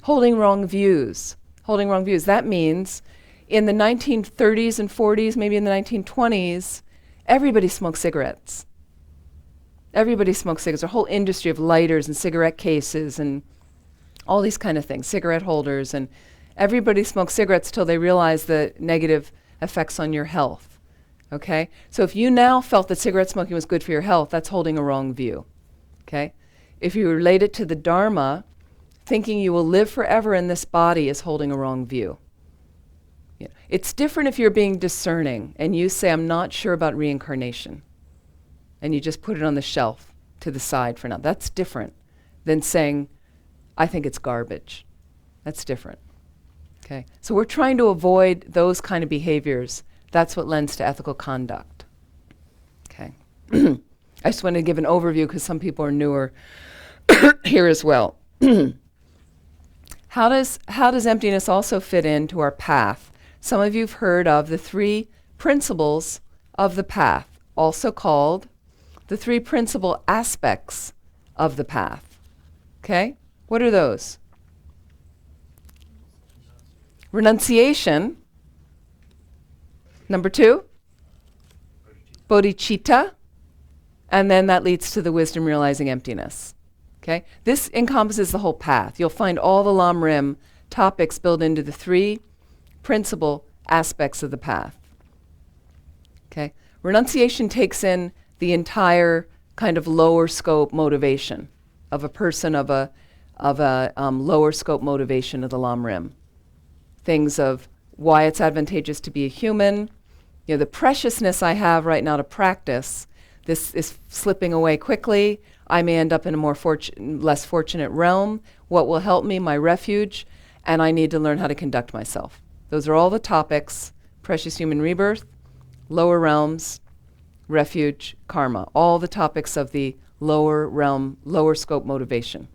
C: Holding wrong views. Holding wrong views. That means in the 1930s and 40s, maybe in the 1920s, everybody smoked cigarettes. Everybody smoked cigarettes. A whole industry of lighters and cigarette cases and all these kind of things, cigarette holders. And everybody smoked cigarettes till they realized the negative effects on your health. Okay? So if you now felt that cigarette smoking was good for your health, that's holding a wrong view. Okay? If you relate it to the Dharma, thinking you will live forever in this body is holding a wrong view. Yeah. It's different if you're being discerning and you say, I'm not sure about reincarnation. And you just put it on the shelf to the side for now. That's different than saying, I think it's garbage. That's different. Okay. So we're trying to avoid those kind of behaviors. That's what lends to ethical conduct. Okay. I just want to give an overview because some people are newer here as well. How does emptiness also fit into our path? Some of you have heard of the 3 principles of the path, also called the 3 principal aspects of the path. Okay? What are those? Renunciation. Number 2, bodhicitta. And then that leads to the wisdom realizing emptiness. Okay? This encompasses the whole path. You'll find all the Lam Rim topics built into the 3 principal aspects of the path. Okay? Renunciation takes in the entire kind of lower scope motivation of a person of a lower scope motivation of the Lam Rim. Things of why it's advantageous to be a human, you know, the preciousness I have right now to practice. This is slipping away quickly. I may end up in a more less fortunate realm. What will help me? My refuge. And I need to learn how to conduct myself. Those are all the topics. Precious human rebirth, lower realms, refuge, karma. All the topics of the lower realm, lower scope motivation.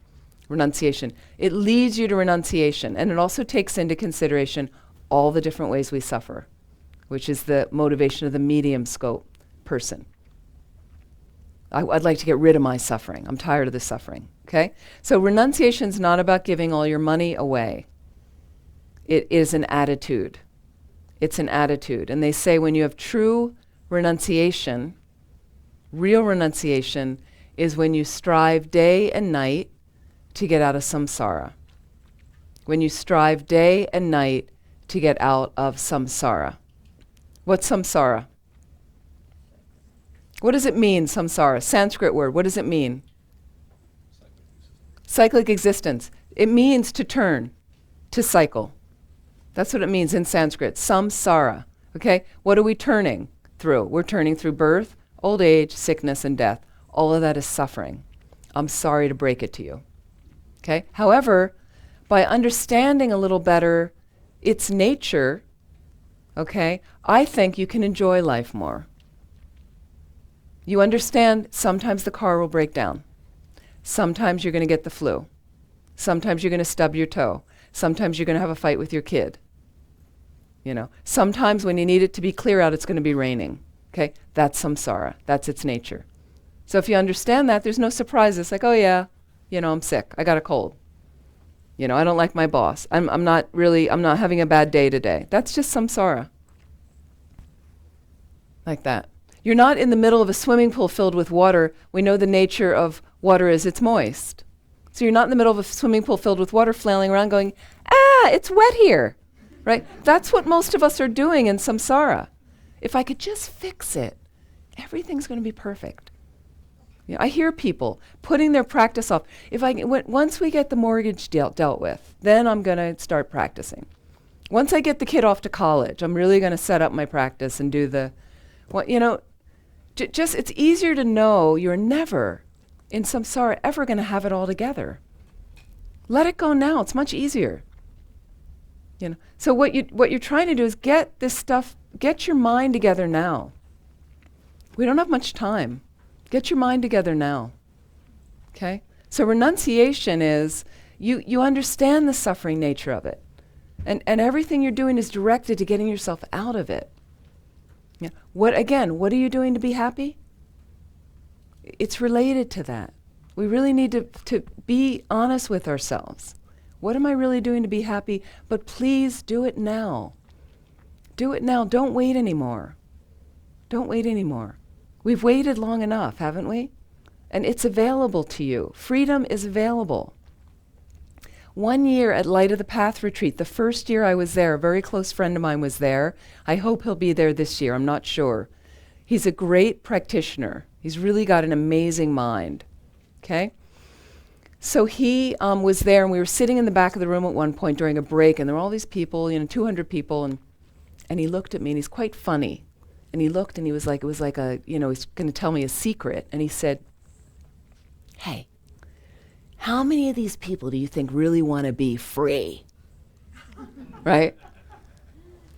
C: Renunciation. It leads you to renunciation. And it also takes into consideration all the different ways we suffer, which is the motivation of the medium scope person. I'd like to get rid of my suffering. I'm tired of the suffering. Okay? So renunciation is not about giving all your money away. It is an attitude. It's an attitude. And they say when you have true renunciation, real renunciation is when you strive day and night to get out of samsara. When you strive day and night to get out of samsara. What's samsara? What does it mean, samsara? Sanskrit word. What does it mean? Cyclic existence. It means to turn, to cycle. That's what it means in Sanskrit. Samsara. Okay? What are we turning through? We're turning through birth, old age, sickness, and death. All of that is suffering. I'm sorry to break it to you. Okay? However, by understanding a little better its nature, okay, I think you can enjoy life more. You understand sometimes the car will break down. Sometimes you're going to get the flu. Sometimes you're going to stub your toe. Sometimes you're going to have a fight with your kid. You know, sometimes when you need it to be clear out, it's going to be raining. Okay? That's samsara. That's its nature. So if you understand that, there's no surprises. Like, oh yeah, you know, I'm sick. I got a cold. You know, I don't like my boss. I'm not having a bad day today. That's just samsara. Like that. You're not in the middle of a swimming pool filled with water. We know the nature of water is it's moist. So you're not in the middle of a swimming pool filled with water flailing around going, yeah, it's wet here, right? That's what most of us are doing in samsara. If I could just fix it, everything's going to be perfect. You know, I hear people putting their practice off. Once we get the mortgage dealt with, then I'm going to start practicing. Once I get the kid off to college, I'm really going to set up my practice and do just it's easier to know you're never in samsara ever going to have it all together. Let it go now. It's much easier. You know. So what you're trying to do is get your mind together now. We don't have much time. Get your mind together now. Okay? So renunciation is you understand the suffering nature of it. And everything you're doing is directed to getting yourself out of it. Yeah. What are you doing to be happy? It's related to that. We really need to be honest with ourselves. What am I really doing to be happy? But please do it now. Do it now. Don't wait anymore. Don't wait anymore. We've waited long enough, haven't we? And it's available to you. Freedom is available. 1 year at Light of the Path retreat, the first year I was there, a very close friend of mine was there. I hope he'll be there this year. I'm not sure. He's a great practitioner. He's really got an amazing mind. Okay? So he was there, and we were sitting in the back of the room at one point during a break, and there were all these people, 200 people, and he looked at me, and he's quite funny. And he looked, and he was like, it was like he's going to tell me a secret. And he said, "Hey, how many of these people do you think really want to be free?" Right?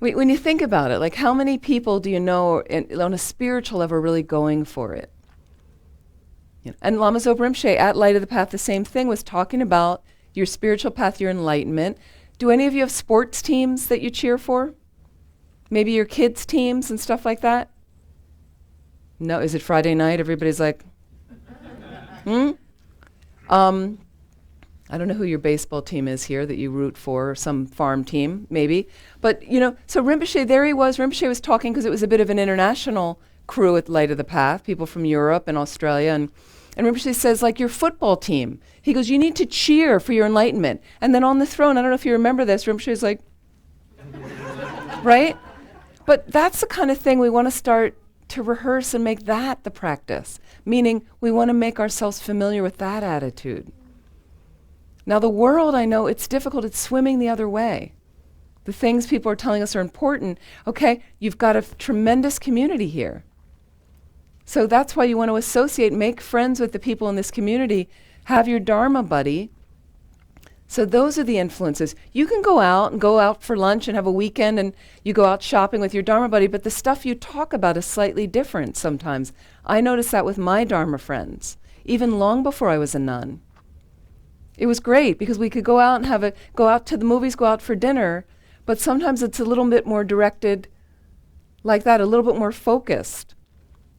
C: When you think about it, like how many people do you know on a spiritual level really going for it? You know, and Lama Zopa Rinpoche at Light of the Path, the same thing, was talking about your spiritual path, your enlightenment. Do any of you have sports teams that you cheer for? Maybe your kids' teams and stuff like that? No, is it Friday night? Everybody's like, I don't know who your baseball team is here that you root for, or some farm team, maybe. But, so Rinpoche, there he was. Rinpoche was talking because it was a bit of an international crew at Light of the Path, people from Europe and Australia. And Rinpoche says, like your football team. He goes, you need to cheer for your enlightenment. And then on the throne, I don't know if you remember this, Rinpoche is like, right? But that's the kind of thing we want to start to rehearse and make that the practice. Meaning we want to make ourselves familiar with that attitude. Now the world, I know, it's difficult. It's swimming the other way. The things people are telling us are important. Okay, you've got a tremendous community here. So that's why you want to associate, make friends with the people in this community, have your Dharma buddy. So those are the influences. You can go out for lunch and have a weekend, and you go out shopping with your Dharma buddy, but the stuff you talk about is slightly different sometimes. I noticed that with my Dharma friends, even long before I was a nun. It was great because we could go out and go out to the movies, go out for dinner, but sometimes it's a little bit more directed like that, a little bit more focused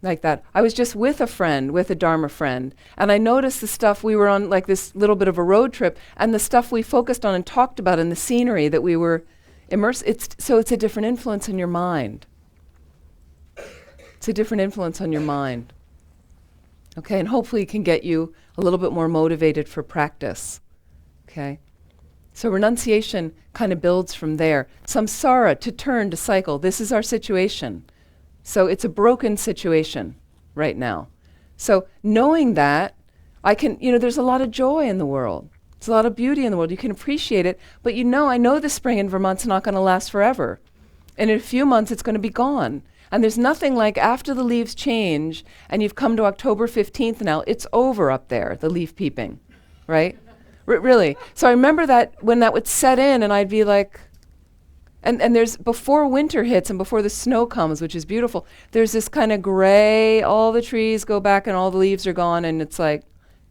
C: like that. I was just with a Dharma friend, and I noticed the stuff we were on, like this little bit of a road trip, and the stuff we focused on and talked about and the scenery that we were immersed. It's a different influence on your mind. It's a different influence on your mind. Okay, and hopefully it can get you a little bit more motivated for practice. Okay? So renunciation kind of builds from there. Samsara, to turn, to cycle. This is our situation. So it's a broken situation right now. So knowing that, there's a lot of joy in the world. There's a lot of beauty in the world. You can appreciate it, but I know the spring in Vermont's not going to last forever. And in a few months, it's going to be gone. And there's nothing like after the leaves change and you've come to October 15th now, it's over up there, the leaf peeping, right? Really. So I remember that when that would set in and I'd be like, and there's, before winter hits and before the snow comes, which is beautiful, there's this kind of gray, all the trees go back and all the leaves are gone and it's like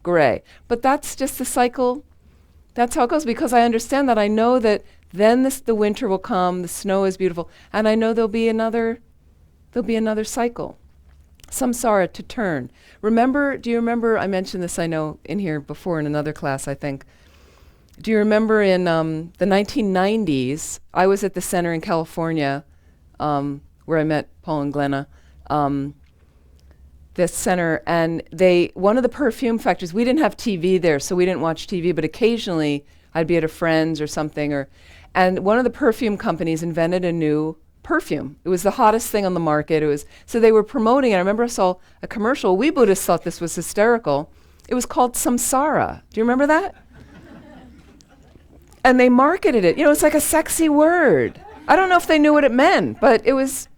C: gray. But that's just the cycle. That's how it goes, because I understand that. I know that then the winter will come, the snow is beautiful, and I know there'll be another cycle. Samsara, to turn. Do you remember, I mentioned this, I know, in here before in another class, I think. Do you remember in the 1990s, I was at the center in California, where I met Paul and Glenna, this center, and one of the perfume factories, we didn't have TV there, so we didn't watch TV, but occasionally I'd be at a friend's or something, And one of the perfume companies invented a new perfume. It was the hottest thing on the market. So they were promoting it. I remember I saw a commercial. We Buddhists thought this was hysterical. It was called Samsara. Do you remember that? And they marketed it. It's like a sexy word. I don't know if they knew what it meant, but it was,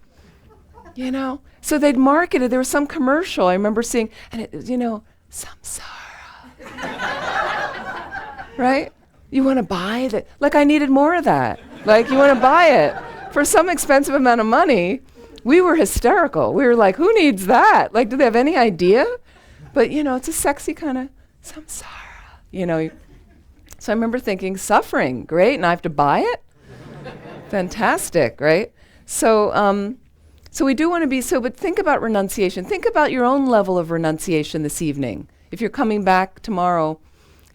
C: So they'd marketed. There was some commercial I remember seeing, and it was, Samsara. Right? You want to buy that? Like, I needed more of that. Like, you want to buy it for some expensive amount of money. We were hysterical. We were like, who needs that? Like, do they have any idea? But, it's a sexy kind of samsara, So I remember thinking, suffering, great, and I have to buy it? Fantastic, right? So we do want to be, but think about renunciation. Think about your own level of renunciation this evening. If you're coming back tomorrow,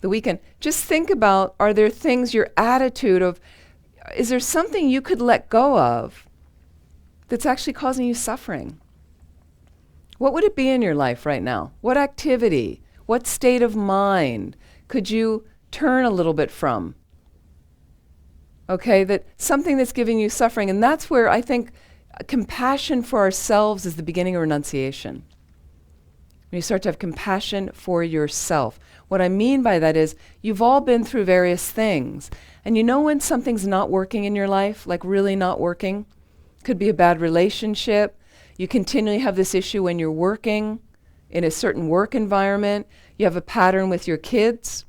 C: the weekend, just think about, are there things, your attitude of, is there something you could let go of that's actually causing you suffering? What would it be in your life right now? What activity, what state of mind could you turn a little bit from? Okay, that something that's giving you suffering. And that's where I think compassion for ourselves is the beginning of renunciation. When you start to have compassion for yourself. What I mean by that is you've all been through various things. And when something's not working in your life, like really not working, could be a bad relationship. You continually have this issue when you're working in a certain work environment. You have a pattern with your kids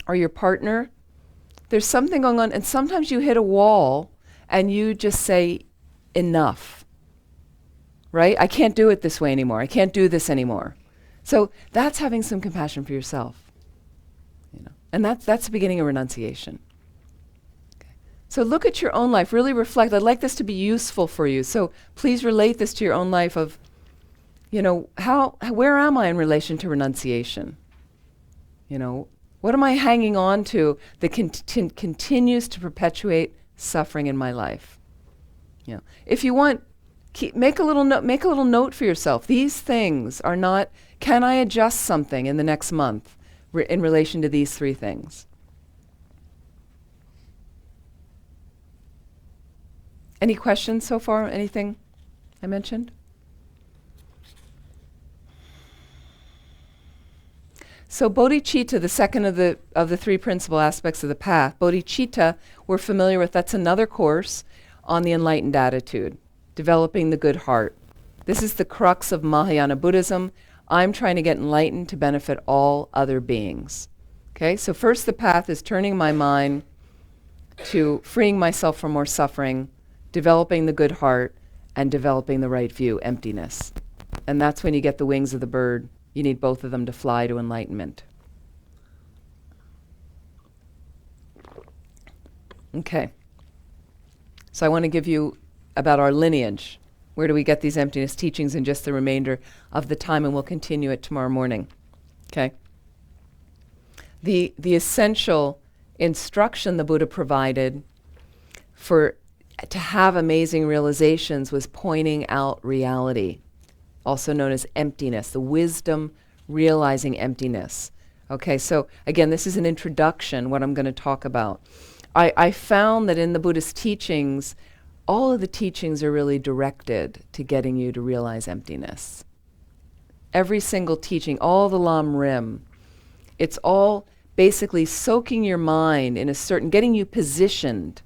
C: or your partner. There's something going on, and sometimes you hit a wall and you just say, enough, right? I can't do it this way anymore. I can't do this anymore. So that's having some compassion for yourself, and that's the beginning of renunciation. Okay. So look at your own life, really reflect. I'd like this to be useful for you. So please relate this to your own life of, where am I in relation to renunciation? What am I hanging on to that continues to perpetuate suffering in my life? If you want, make a little note for yourself. These things are not, can I adjust something in the next month in relation to these three things? Any questions so far? Anything I mentioned? So bodhicitta, the second of the three principal aspects of the path, bodhicitta, we're familiar with. That's another course on the enlightened attitude, developing the good heart. This is the crux of Mahayana Buddhism. I'm trying to get enlightened to benefit all other beings. Okay, so first the path is turning my mind to freeing myself from more suffering, developing the good heart, and developing the right view, emptiness. And that's when you get the wings of the bird. You need both of them to fly to enlightenment. Okay. So I want to give you about our lineage. Where do we get these emptiness teachings in just the remainder of the time, and we'll continue it tomorrow morning. Okay. The essential instruction the Buddha provided to have amazing realizations was pointing out reality, also known as emptiness, the wisdom realizing emptiness. Okay, so again, this is an introduction, what I'm going to talk about. I found that in the Buddhist teachings, all of the teachings are really directed to getting you to realize emptiness. Every single teaching, all the Lam Rim, it's all basically soaking your mind in a certain, getting you positioned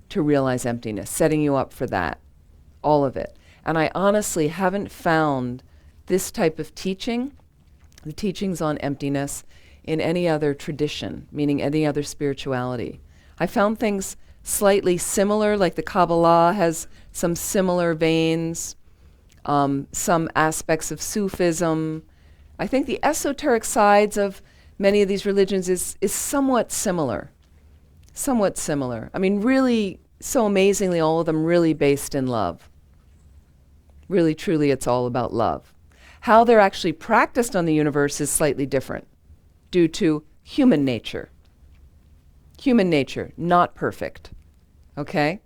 C: to realize emptiness, setting you up for that, all of it. And I honestly haven't found this type of teaching, the teachings on emptiness, in any other tradition, meaning any other spirituality. I found things slightly similar, like the Kabbalah has some similar veins, some aspects of Sufism. I think the esoteric sides of many of these religions is somewhat similar. Somewhat similar. I mean, really, so amazingly, all of them really based in love. Really, truly, it's all about love. How they're actually practiced on the universe is slightly different due to human nature. Human nature, not perfect. Okay?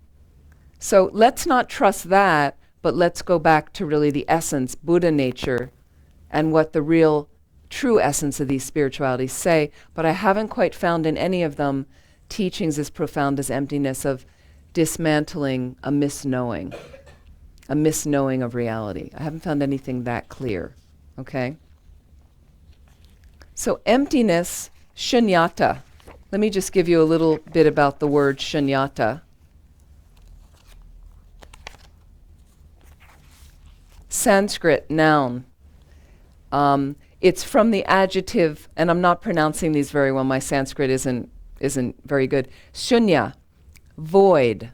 C: So let's not trust that, but let's go back to really the essence, Buddha nature, and what the real, true essence of these spiritualities say. But I haven't quite found in any of them teachings as profound as emptiness of dismantling a misknowing of reality. I haven't found anything that clear, okay? So emptiness, shunyata. Let me just give you a little bit about the word shunyata. Sanskrit noun. It's from the adjective, and I'm not pronouncing these very well. My Sanskrit isn't very good. Shunya, void.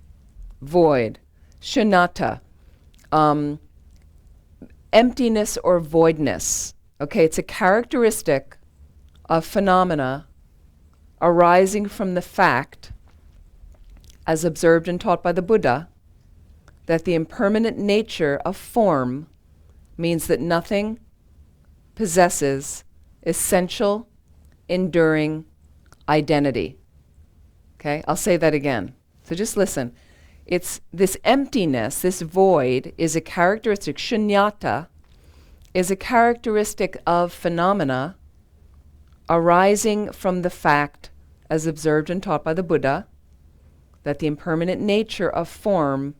C: Shunyata, emptiness or voidness. Okay, it's a characteristic of phenomena arising from the fact, as observed and taught by the Buddha, that the impermanent nature of form means that nothing possesses essential, enduring identity. Okay, I'll say that again. So just listen. It's this emptiness, this void, is a characteristic, shunyata, is a characteristic of phenomena arising from the fact, as observed and taught by the Buddha, that the impermanent nature of form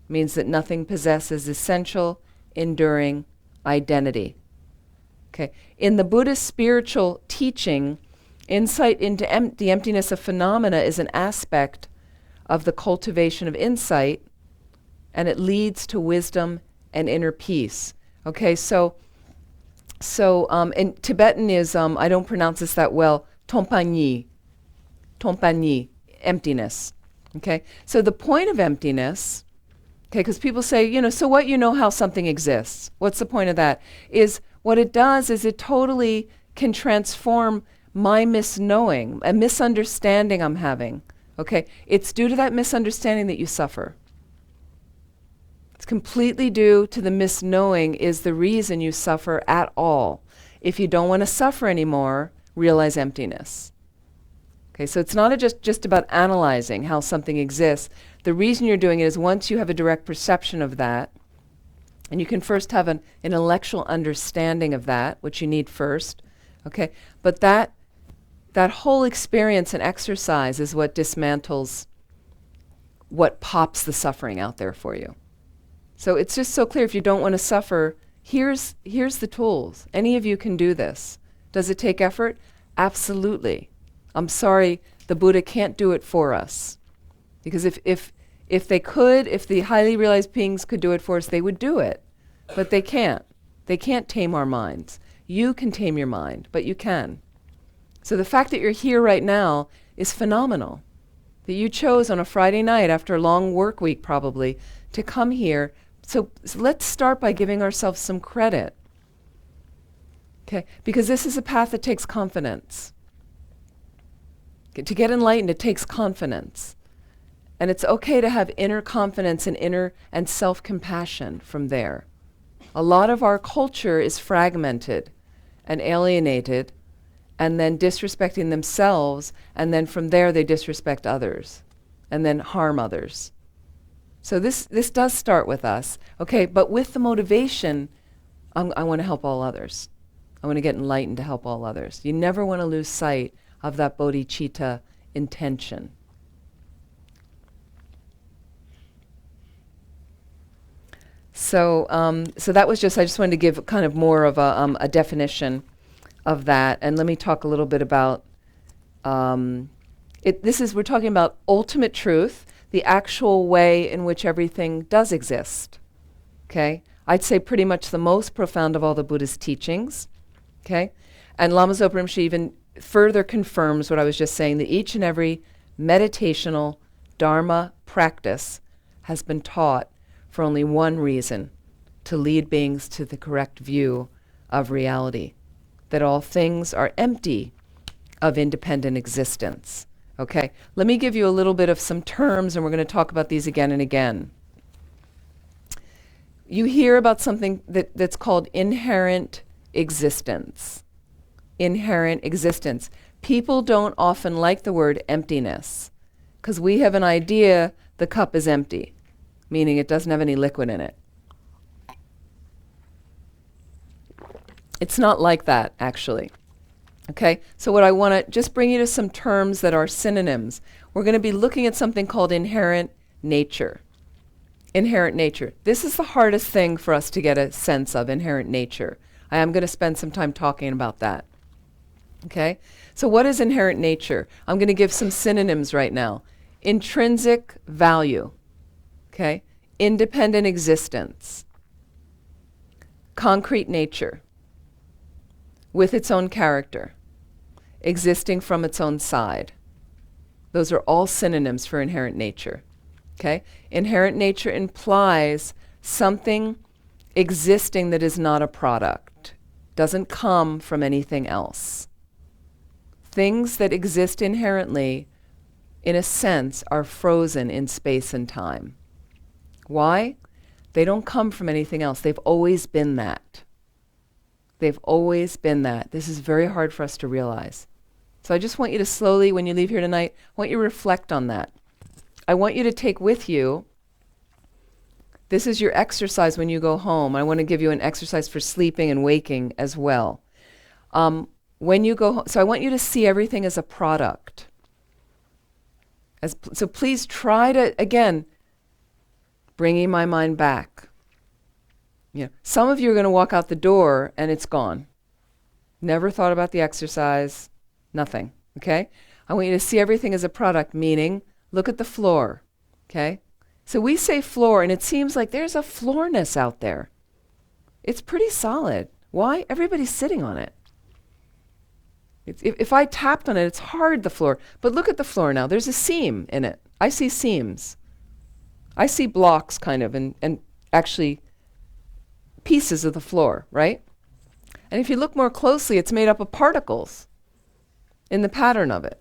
C: means that nothing possesses essential, enduring identity. Okay. In the Buddhist spiritual teaching, insight into the emptiness of phenomena is an aspect of the cultivation of insight, and it leads to wisdom and inner peace. Okay, so in Tibetan is, I don't pronounce this that well, tompanyi, emptiness. Okay, so the point of emptiness, okay, because people say, so what, how something exists. What's the point of that? Is what it does is it totally can transform my misknowing, a misunderstanding I'm having. Okay, it's due to that misunderstanding that you suffer. It's completely due to the misknowing is the reason you suffer at all. If you don't want to suffer anymore, realize emptiness. Okay, so it's not just about analyzing how something exists. The reason you're doing it is once you have a direct perception of that, and you can first have an intellectual understanding of that, which you need first, okay, but that whole experience and exercise is what dismantles, what pops the suffering out there for you. So it's just so clear, if you don't want to suffer, here's the tools. Any of you can do this. Does it take effort? Absolutely. I'm sorry, the Buddha can't do it for us. Because if they could, if the highly realized beings could do it for us, they would do it. But they can't. They can't tame our minds. You can tame your mind, but you can. So the fact that you're here right now is phenomenal. That you chose on a Friday night after a long work week probably to come here. So let's start by giving ourselves some credit. Okay, because this is a path that takes confidence. To get enlightened, it takes confidence. And it's okay to have inner confidence and inner and self-compassion from there. A lot of our culture is fragmented and alienated, and then disrespecting themselves, and then from there they disrespect others, and then harm others. So this does start with us, okay, but with the motivation, I want to help all others. I want to get enlightened to help all others. You never want to lose sight of that bodhicitta intention. So that was I just wanted to give kind of more of a definition of that. And let me talk a little bit about, we're talking about ultimate truth, the actual way in which everything does exist. Okay? I'd say pretty much the most profound of all the Buddhist teachings. Okay? And Lama Zopa Rinpoche even further confirms what I was just saying, that each and every meditational Dharma practice has been taught for only one reason, to lead beings to the correct view of reality, that all things are empty of independent existence. Okay, let me give you a little bit of some terms, and we're going to talk about these again and again. You hear about something that's called inherent existence. Inherent existence. People don't often like the word emptiness, because we have an idea the cup is empty, meaning it doesn't have any liquid in it. It's not like that, actually. Okay, so what I want to just bring you to some terms that are synonyms. We're going to be looking at something called inherent nature. Inherent nature. This is the hardest thing for us to get a sense of, inherent nature. I am going to spend some time talking about that. Okay, so what is inherent nature? I'm going to give some synonyms right now. Intrinsic value. Okay, independent existence. Concrete nature. With its own character. Existing from its own side. Those are all synonyms for inherent nature. Okay? Inherent nature implies something existing that is not a product. Doesn't come from anything else. Things that exist inherently, in a sense, are frozen in space and time. Why? They don't come from anything else. They've always been that. They've always been that. This is very hard for us to realize. So I just want you to slowly, when you leave here tonight, I want you to reflect on that. I want you to take with you, this is your exercise when you go home. I want to give you an exercise for sleeping and waking as well. When you go home, so I want you to see everything as a product. So please try to, again, bringing my mind back. Some of you are going to walk out the door and it's gone. Never thought about the exercise, nothing, okay? I want you to see everything as a product, meaning look at the floor, okay? So we say floor and it seems like there's a floorness out there. It's pretty solid. Why? Everybody's sitting on it. If I tapped on it, it's hard, the floor. But look at the floor now. There's a seam in it. I see seams. I see blocks kind of and actually pieces of the floor, right? And if you look more closely, it's made up of particles in the pattern of it.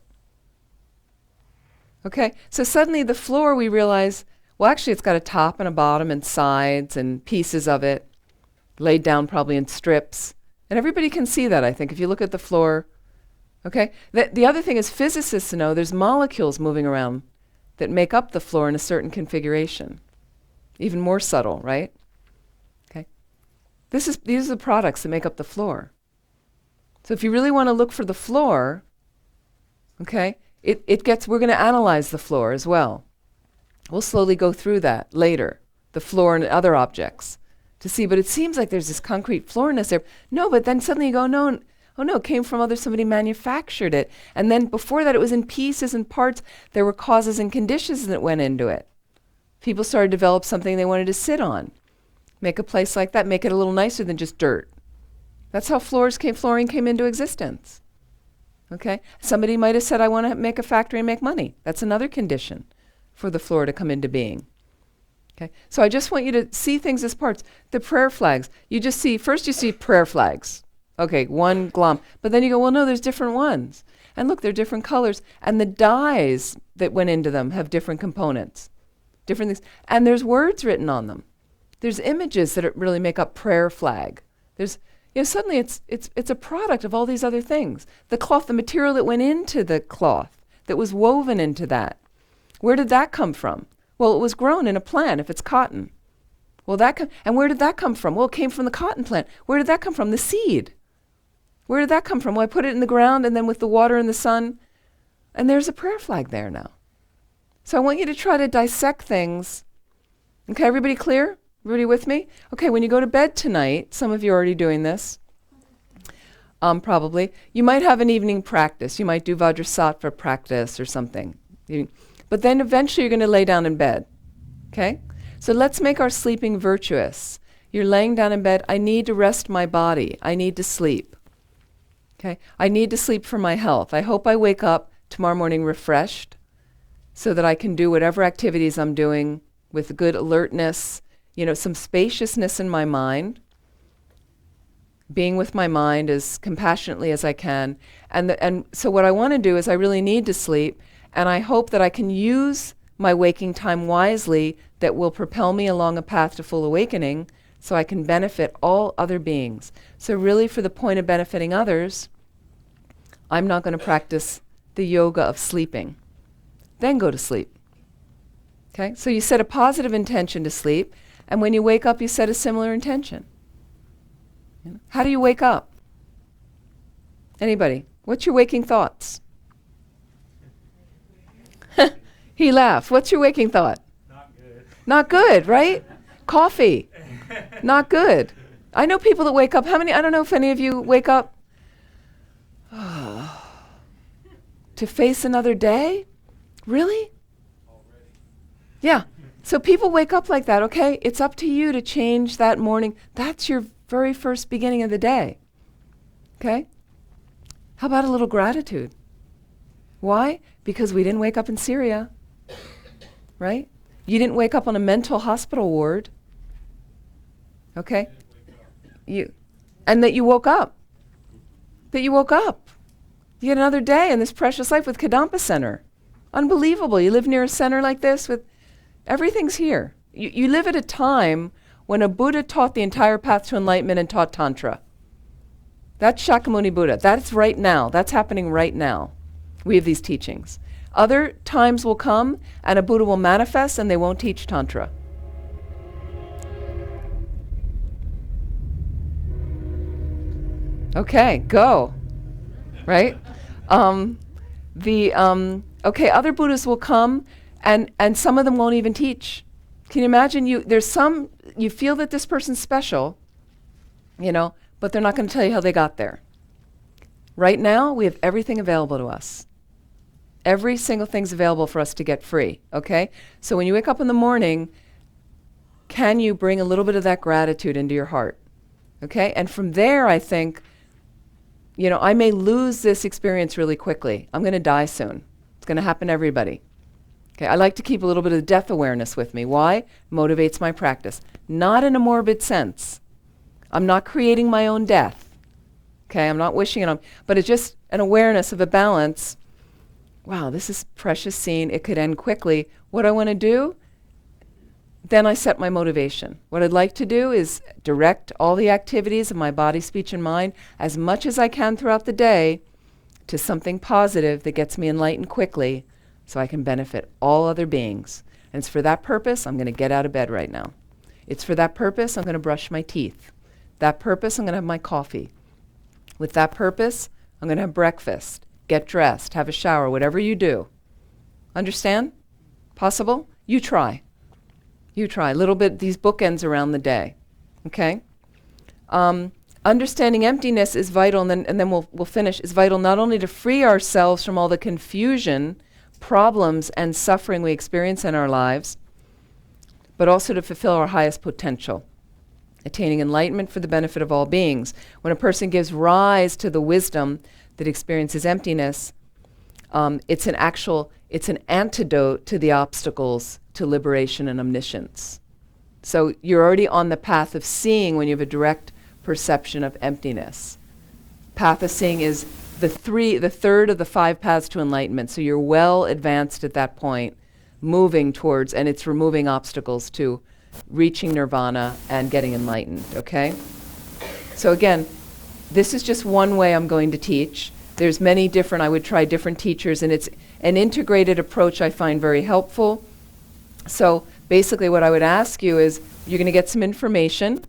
C: Okay, so suddenly the floor, we realize, well, actually it's got a top and a bottom and sides and pieces of it laid down probably in strips. And everybody can see that, I think, if you look at the floor. Okay, the other thing is physicists know there's molecules moving around that make up the floor in a certain configuration. Even more subtle, right? Okay, these are the products that make up the floor. So if you really want to look for the floor, okay, we're going to analyze the floor as well. We'll slowly go through that later, the floor and other objects, to see, but it seems like there's this concrete floorness there. No, but then suddenly you go, no, oh no, it came from somebody manufactured it. And then before that it was in pieces and parts. There were causes and conditions that went into it. People started to develop something they wanted to sit on. Make a place like that, make it a little nicer than just dirt. That's how flooring came into existence. Okay? Somebody might have said, I want to make a factory and make money. That's another condition for the floor to come into being. Okay? So I just want you to see things as parts. The prayer flags, first you see prayer flags. Okay, one glom. But then you go, well, no, there's different ones. And look, they're different colors. And the dyes that went into them have different components, different things. And there's words written on them. There's images that really make up prayer flag. Suddenly it's a product of all these other things. The cloth, the material that went into the cloth, that was woven into that. Where did that come from? Well, it was grown in a plant, if it's cotton. Well, and where did that come from? Well, it came from the cotton plant. Where did that come from? The seed. Where did that come from? Well, I put it in the ground and then with the water and the sun, and there's a prayer flag there now. So I want you to try to dissect things. Okay, everybody clear? Everybody with me? Okay, when you go to bed tonight, some of you are already doing this, probably. You might have an evening practice. You might do Vajrasattva practice or something. But then eventually you're going to lay down in bed. Okay? So let's make our sleeping virtuous. You're laying down in bed. I need to rest my body. I need to sleep. Okay? I need to sleep for my health. I hope I wake up tomorrow morning refreshed so that I can do whatever activities I'm doing with good alertness, some spaciousness in my mind, being with my mind as compassionately as I can. And so what I want to do is I really need to sleep, and I hope that I can use my waking time wisely that will propel me along a path to full awakening so I can benefit all other beings. So really, for the point of benefiting others, I'm not going to practice the yoga of sleeping. Then go to sleep. Okay? So you set a positive intention to sleep, and when you wake up, you set a similar intention. How do you wake up? Anybody? What's your waking thoughts? He laughed. What's your waking thought?
D: Not good.
C: Not good, right? Coffee. Not good. I know people that wake up. I don't know if any of you wake up to face another day? Really?
D: Already.
C: Yeah. So people wake up like that, okay? It's up to you to change that morning. That's your very first beginning of the day. Okay? How about a little gratitude? Why? Because we didn't wake up in Syria, right? You didn't wake up on a mental hospital ward. Okay? And that you woke up. That you woke up. You get another day in this precious life with Kadampa Center. Unbelievable. You live near a center like this with everything's here. You live at a time when a Buddha taught the entire path to enlightenment and taught Tantra. That's Shakyamuni Buddha. That's right now. That's happening right now. We have these teachings. Other times will come and a Buddha will manifest and they won't teach Tantra. Okay, go. Right? Okay, other Buddhas will come and some of them won't even teach. Can you imagine you feel that this person's special, but they're not going to tell you how they got there. Right now, we have everything available to us. Every single thing's available for us to get free, okay? So when you wake up in the morning, can you bring a little bit of that gratitude into your heart, okay? And from there, I think, I may lose this experience really quickly. I'm going to die soon. It's going to happen to everybody. Okay, I like to keep a little bit of death awareness with me. Why? Motivates my practice. Not in a morbid sense. I'm not creating my own death. Okay, I'm not wishing it on, but it's just an awareness of a balance. Wow, this is precious scene. It could end quickly. What I want to do, then I set my motivation. What I'd like to do is direct all the activities of my body, speech, and mind as much as I can throughout the day to something positive that gets me enlightened quickly so I can benefit all other beings. And it's for that purpose I'm going to get out of bed right now. It's for that purpose I'm going to brush my teeth. That purpose I'm going to have my coffee. With that purpose I'm going to have breakfast, get dressed, have a shower, whatever you do. Understand? Possible? You try. You try. A little bit, these bookends around the day. Okay? Understanding emptiness is vital, and then we'll finish, is vital not only to free ourselves from all the confusion, problems, and suffering we experience in our lives, but also to fulfill our highest potential, attaining enlightenment for the benefit of all beings. When a person gives rise to the wisdom that experiences emptiness, it's an antidote to the obstacles to liberation and omniscience. So you're already on the path of seeing when you have a direct perception of emptiness. Path of seeing is the third of the 5 paths to enlightenment. So you're well advanced at that point, moving towards, and it's removing obstacles to reaching nirvana and getting enlightened, okay? So again, this is just one way I'm going to teach. There's many different, I would try different teachers, and it's an integrated approach I find very helpful. So basically what I would ask you is, you're going to get some information.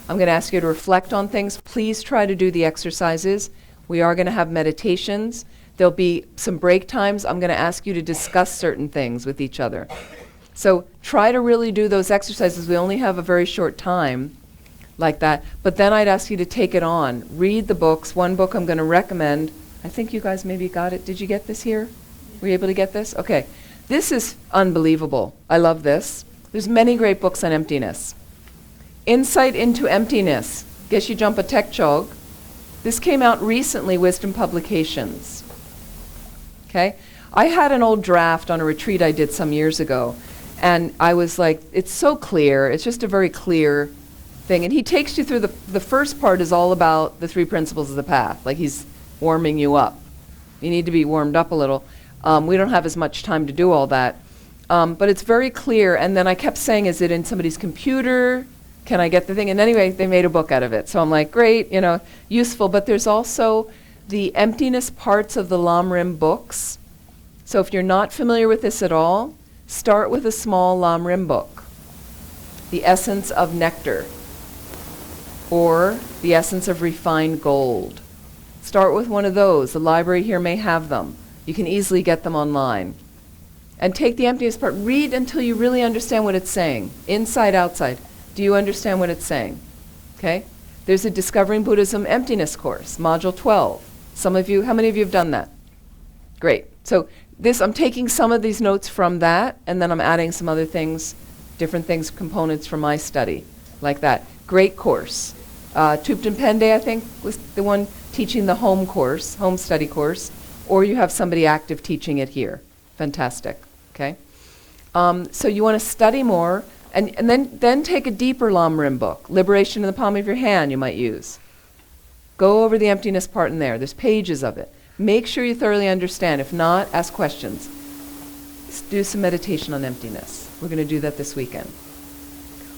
C: I'm going to ask you to reflect on things. Please try to do the exercises. We are going to have meditations. There'll be some break times. I'm going to ask you to discuss certain things with each other. So try to really do those exercises. We only have a very short time like that. But then I'd ask you to take it on. Read the books. One book I'm going to recommend. I think you guys maybe got it. Did you get this here? Were you able to get this? Okay. This is unbelievable. I love this. There's many great books on emptiness. Insight into Emptiness. Guess you jump a tech chog. This came out recently, Wisdom Publications. Okay? I had an old draft on a retreat I did some years ago, and I was like, it's so clear. It's just a very clear thing. And he takes you through the first part is all about the 3 principles of the path. Like he's warming you up. You need to be warmed up a little. We don't have as much time to do all that. But it's very clear. And then I kept saying, is it in somebody's computer? Can I get the thing? And anyway, they made a book out of it. So I'm like, great, useful. But there's also the emptiness parts of the Lam-Rim books. So if you're not familiar with this at all, start with a small Lam-Rim book. The Essence of Nectar, or The Essence of Refined Gold. Start with one of those. The library here may have them. You can easily get them online. And take the emptiness part. Read until you really understand what it's saying. Inside, outside. Do you understand what it's saying? Okay? There's a Discovering Buddhism Emptiness course, Module 12. Some of you, how many of you have done that? Great. So this, I'm taking some of these notes from that, and then I'm adding some other things, different things, components from my study, like that. Great course. Thupten Pende, I think, was the one teaching the home course, home study course, or you have somebody active teaching it here. Fantastic. Okay? So you want to study more, and then take a deeper Lam-Rim book. Liberation in the Palm of Your Hand you might use. Go over the emptiness part in there. There's pages of it. Make sure you thoroughly understand. If not, ask questions. Do some meditation on emptiness. We're going to do that this weekend.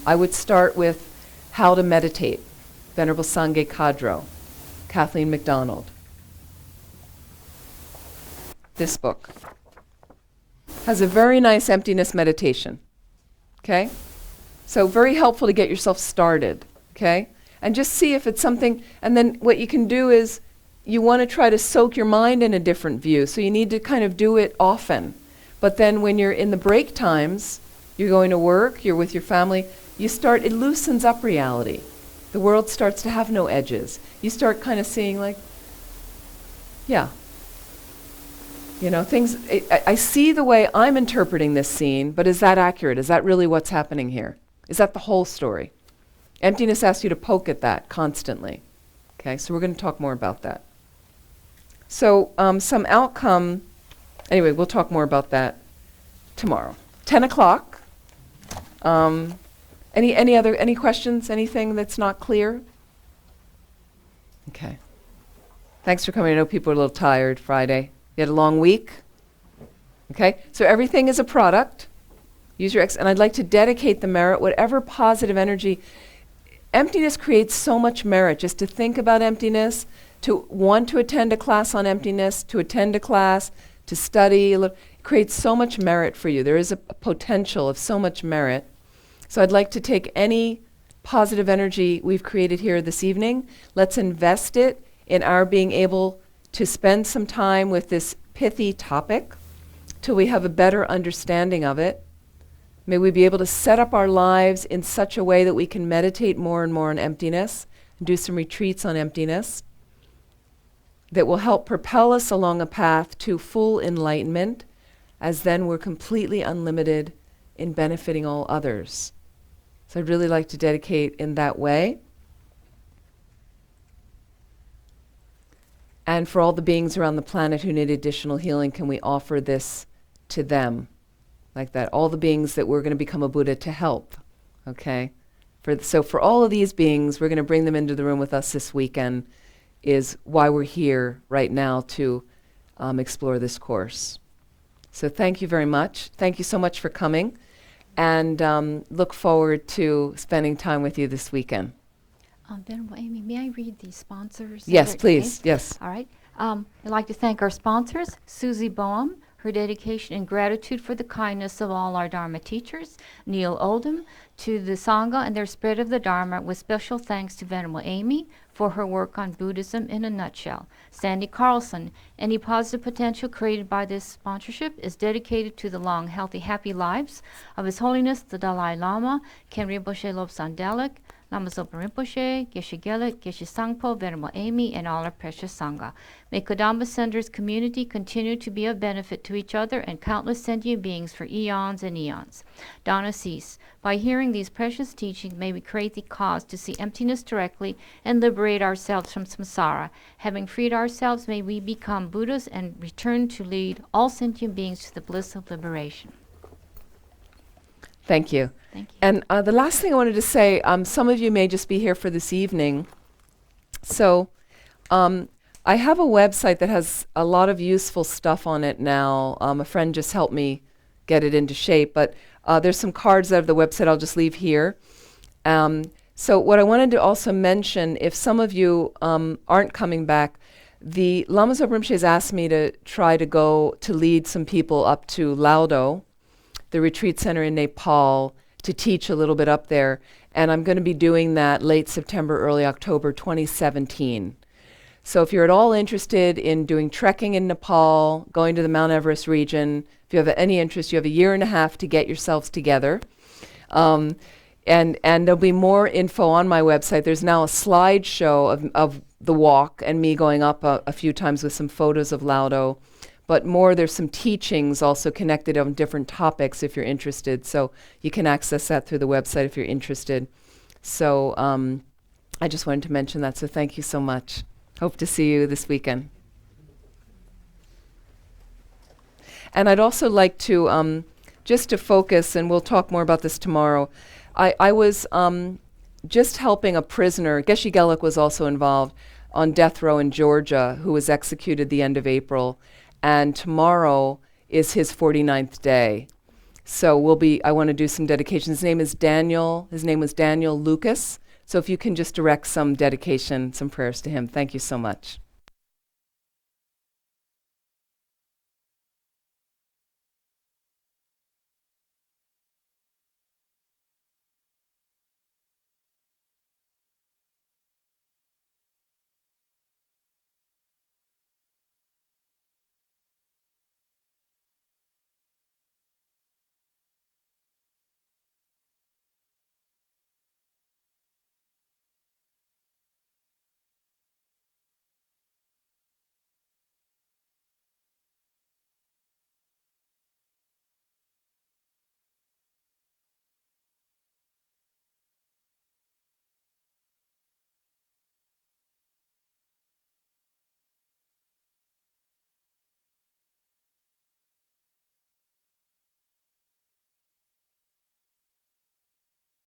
C: I would start with How to Meditate, Venerable Sangye Kadro, Kathleen MacDonald. This book has a very nice emptiness meditation. Okay? So very helpful to get yourself started. Okay? And just see if it's something, and then what you can do is you want to try to soak your mind in a different view. So you need to kind of do it often. But then when you're in the break times, you're going to work, you're with your family, it loosens up reality. The world starts to have no edges. You start kind of seeing like, yeah. You know, things, I see the way I'm interpreting this scene, but is that accurate? Is that really what's happening here? Is that the whole story? Emptiness asks you to poke at that constantly. Okay, so we're going to talk more about that. So some outcome, anyway, we'll talk more about that tomorrow. 10 o'clock. Any questions? Anything that's not clear? Okay. Thanks for coming. I know people are a little tired Friday. You had a long week. Okay, so everything is a product. Use your and I'd like to dedicate the merit, whatever positive energy. Emptiness creates so much merit. Just to think about emptiness, to want to attend a class on emptiness, to attend a class, to study, it creates so much merit for you. There is a potential of so much merit. So I'd like to take any positive energy we've created here this evening. Let's invest it in our being able to spend some time with this pithy topic till we have a better understanding of it. May we be able to set up our lives in such a way that we can meditate more and more on emptiness, and do some retreats on emptiness that will help propel us along a path to full enlightenment, as then we're completely unlimited in benefiting all others. So I'd really like to dedicate in that way. And for all the beings around the planet who need additional healing, can we offer this to them? Like that, all the beings that we're going to become a Buddha to help, okay? So for all of these beings, we're going to bring them into the room with us this weekend, is why we're here right now to explore this course. So thank you very much. Thank you so much for coming, and look forward to spending time with you this weekend.
B: Venerable Amy, may I read the sponsors?
C: Yes, please. Yes.
B: All right. I'd like to thank our sponsors, Susie Boehm, her dedication and gratitude for the kindness of all our Dharma teachers, Neil Oldham, to the Sangha and their spread of the Dharma, with special thanks to Venerable Amy for her work on Buddhism in a nutshell. Sandy Carlson, any positive potential created by this sponsorship is dedicated to the long, healthy, happy lives of His Holiness the Dalai Lama, Ken Rinpoche Lobsang Delek, Lama Zopa Rinpoche, Geshe Gelik, Geshe Sangpo, Venerable Amy, and all our precious Sangha. May Kadampa Center's community continue to be of benefit to each other and countless sentient beings for eons and eons. Donna Cease, by hearing these precious teachings, may we create the cause to see emptiness directly and liberate ourselves from samsara. Having freed ourselves, may we become Buddhas and return to lead all sentient beings to the bliss of liberation.
C: Thank you.
B: Thank you.
C: And the last thing I wanted to say, some of you may just be here for this evening. So I have a website that has a lot of useful stuff on it now. A friend just helped me get it into shape, but there's some cards out of the website I'll just leave here. So what I wanted to also mention, if some of you aren't coming back, the Lama Zopa Rinpoche has asked me to try to go to lead some people up to Laudo, the retreat center in Nepal, to teach a little bit up there. And I'm going to be doing that late September, early October 2017. So if you're at all interested in doing trekking in Nepal, going to the Mount Everest region, if you have any interest, you have a year and a half to get yourselves together. And there'll be more info on my website. There's now a slideshow of the walk and me going up a few times with some photos of Laudo. But there's some teachings also connected on different topics if you're interested. So you can access that through the website if you're interested. So I just wanted to mention that. So thank you so much. Hope to see you this weekend. And I'd also like to, just to focus, and we'll talk more about this tomorrow. I was just helping a prisoner, Geshe Gelik was also involved, on death row in Georgia, who was executed the end of April. And tomorrow is his 49th day. So I want to do some dedication. His name was Daniel Lucas. So if you can just direct some dedication, some prayers to him. Thank you so much.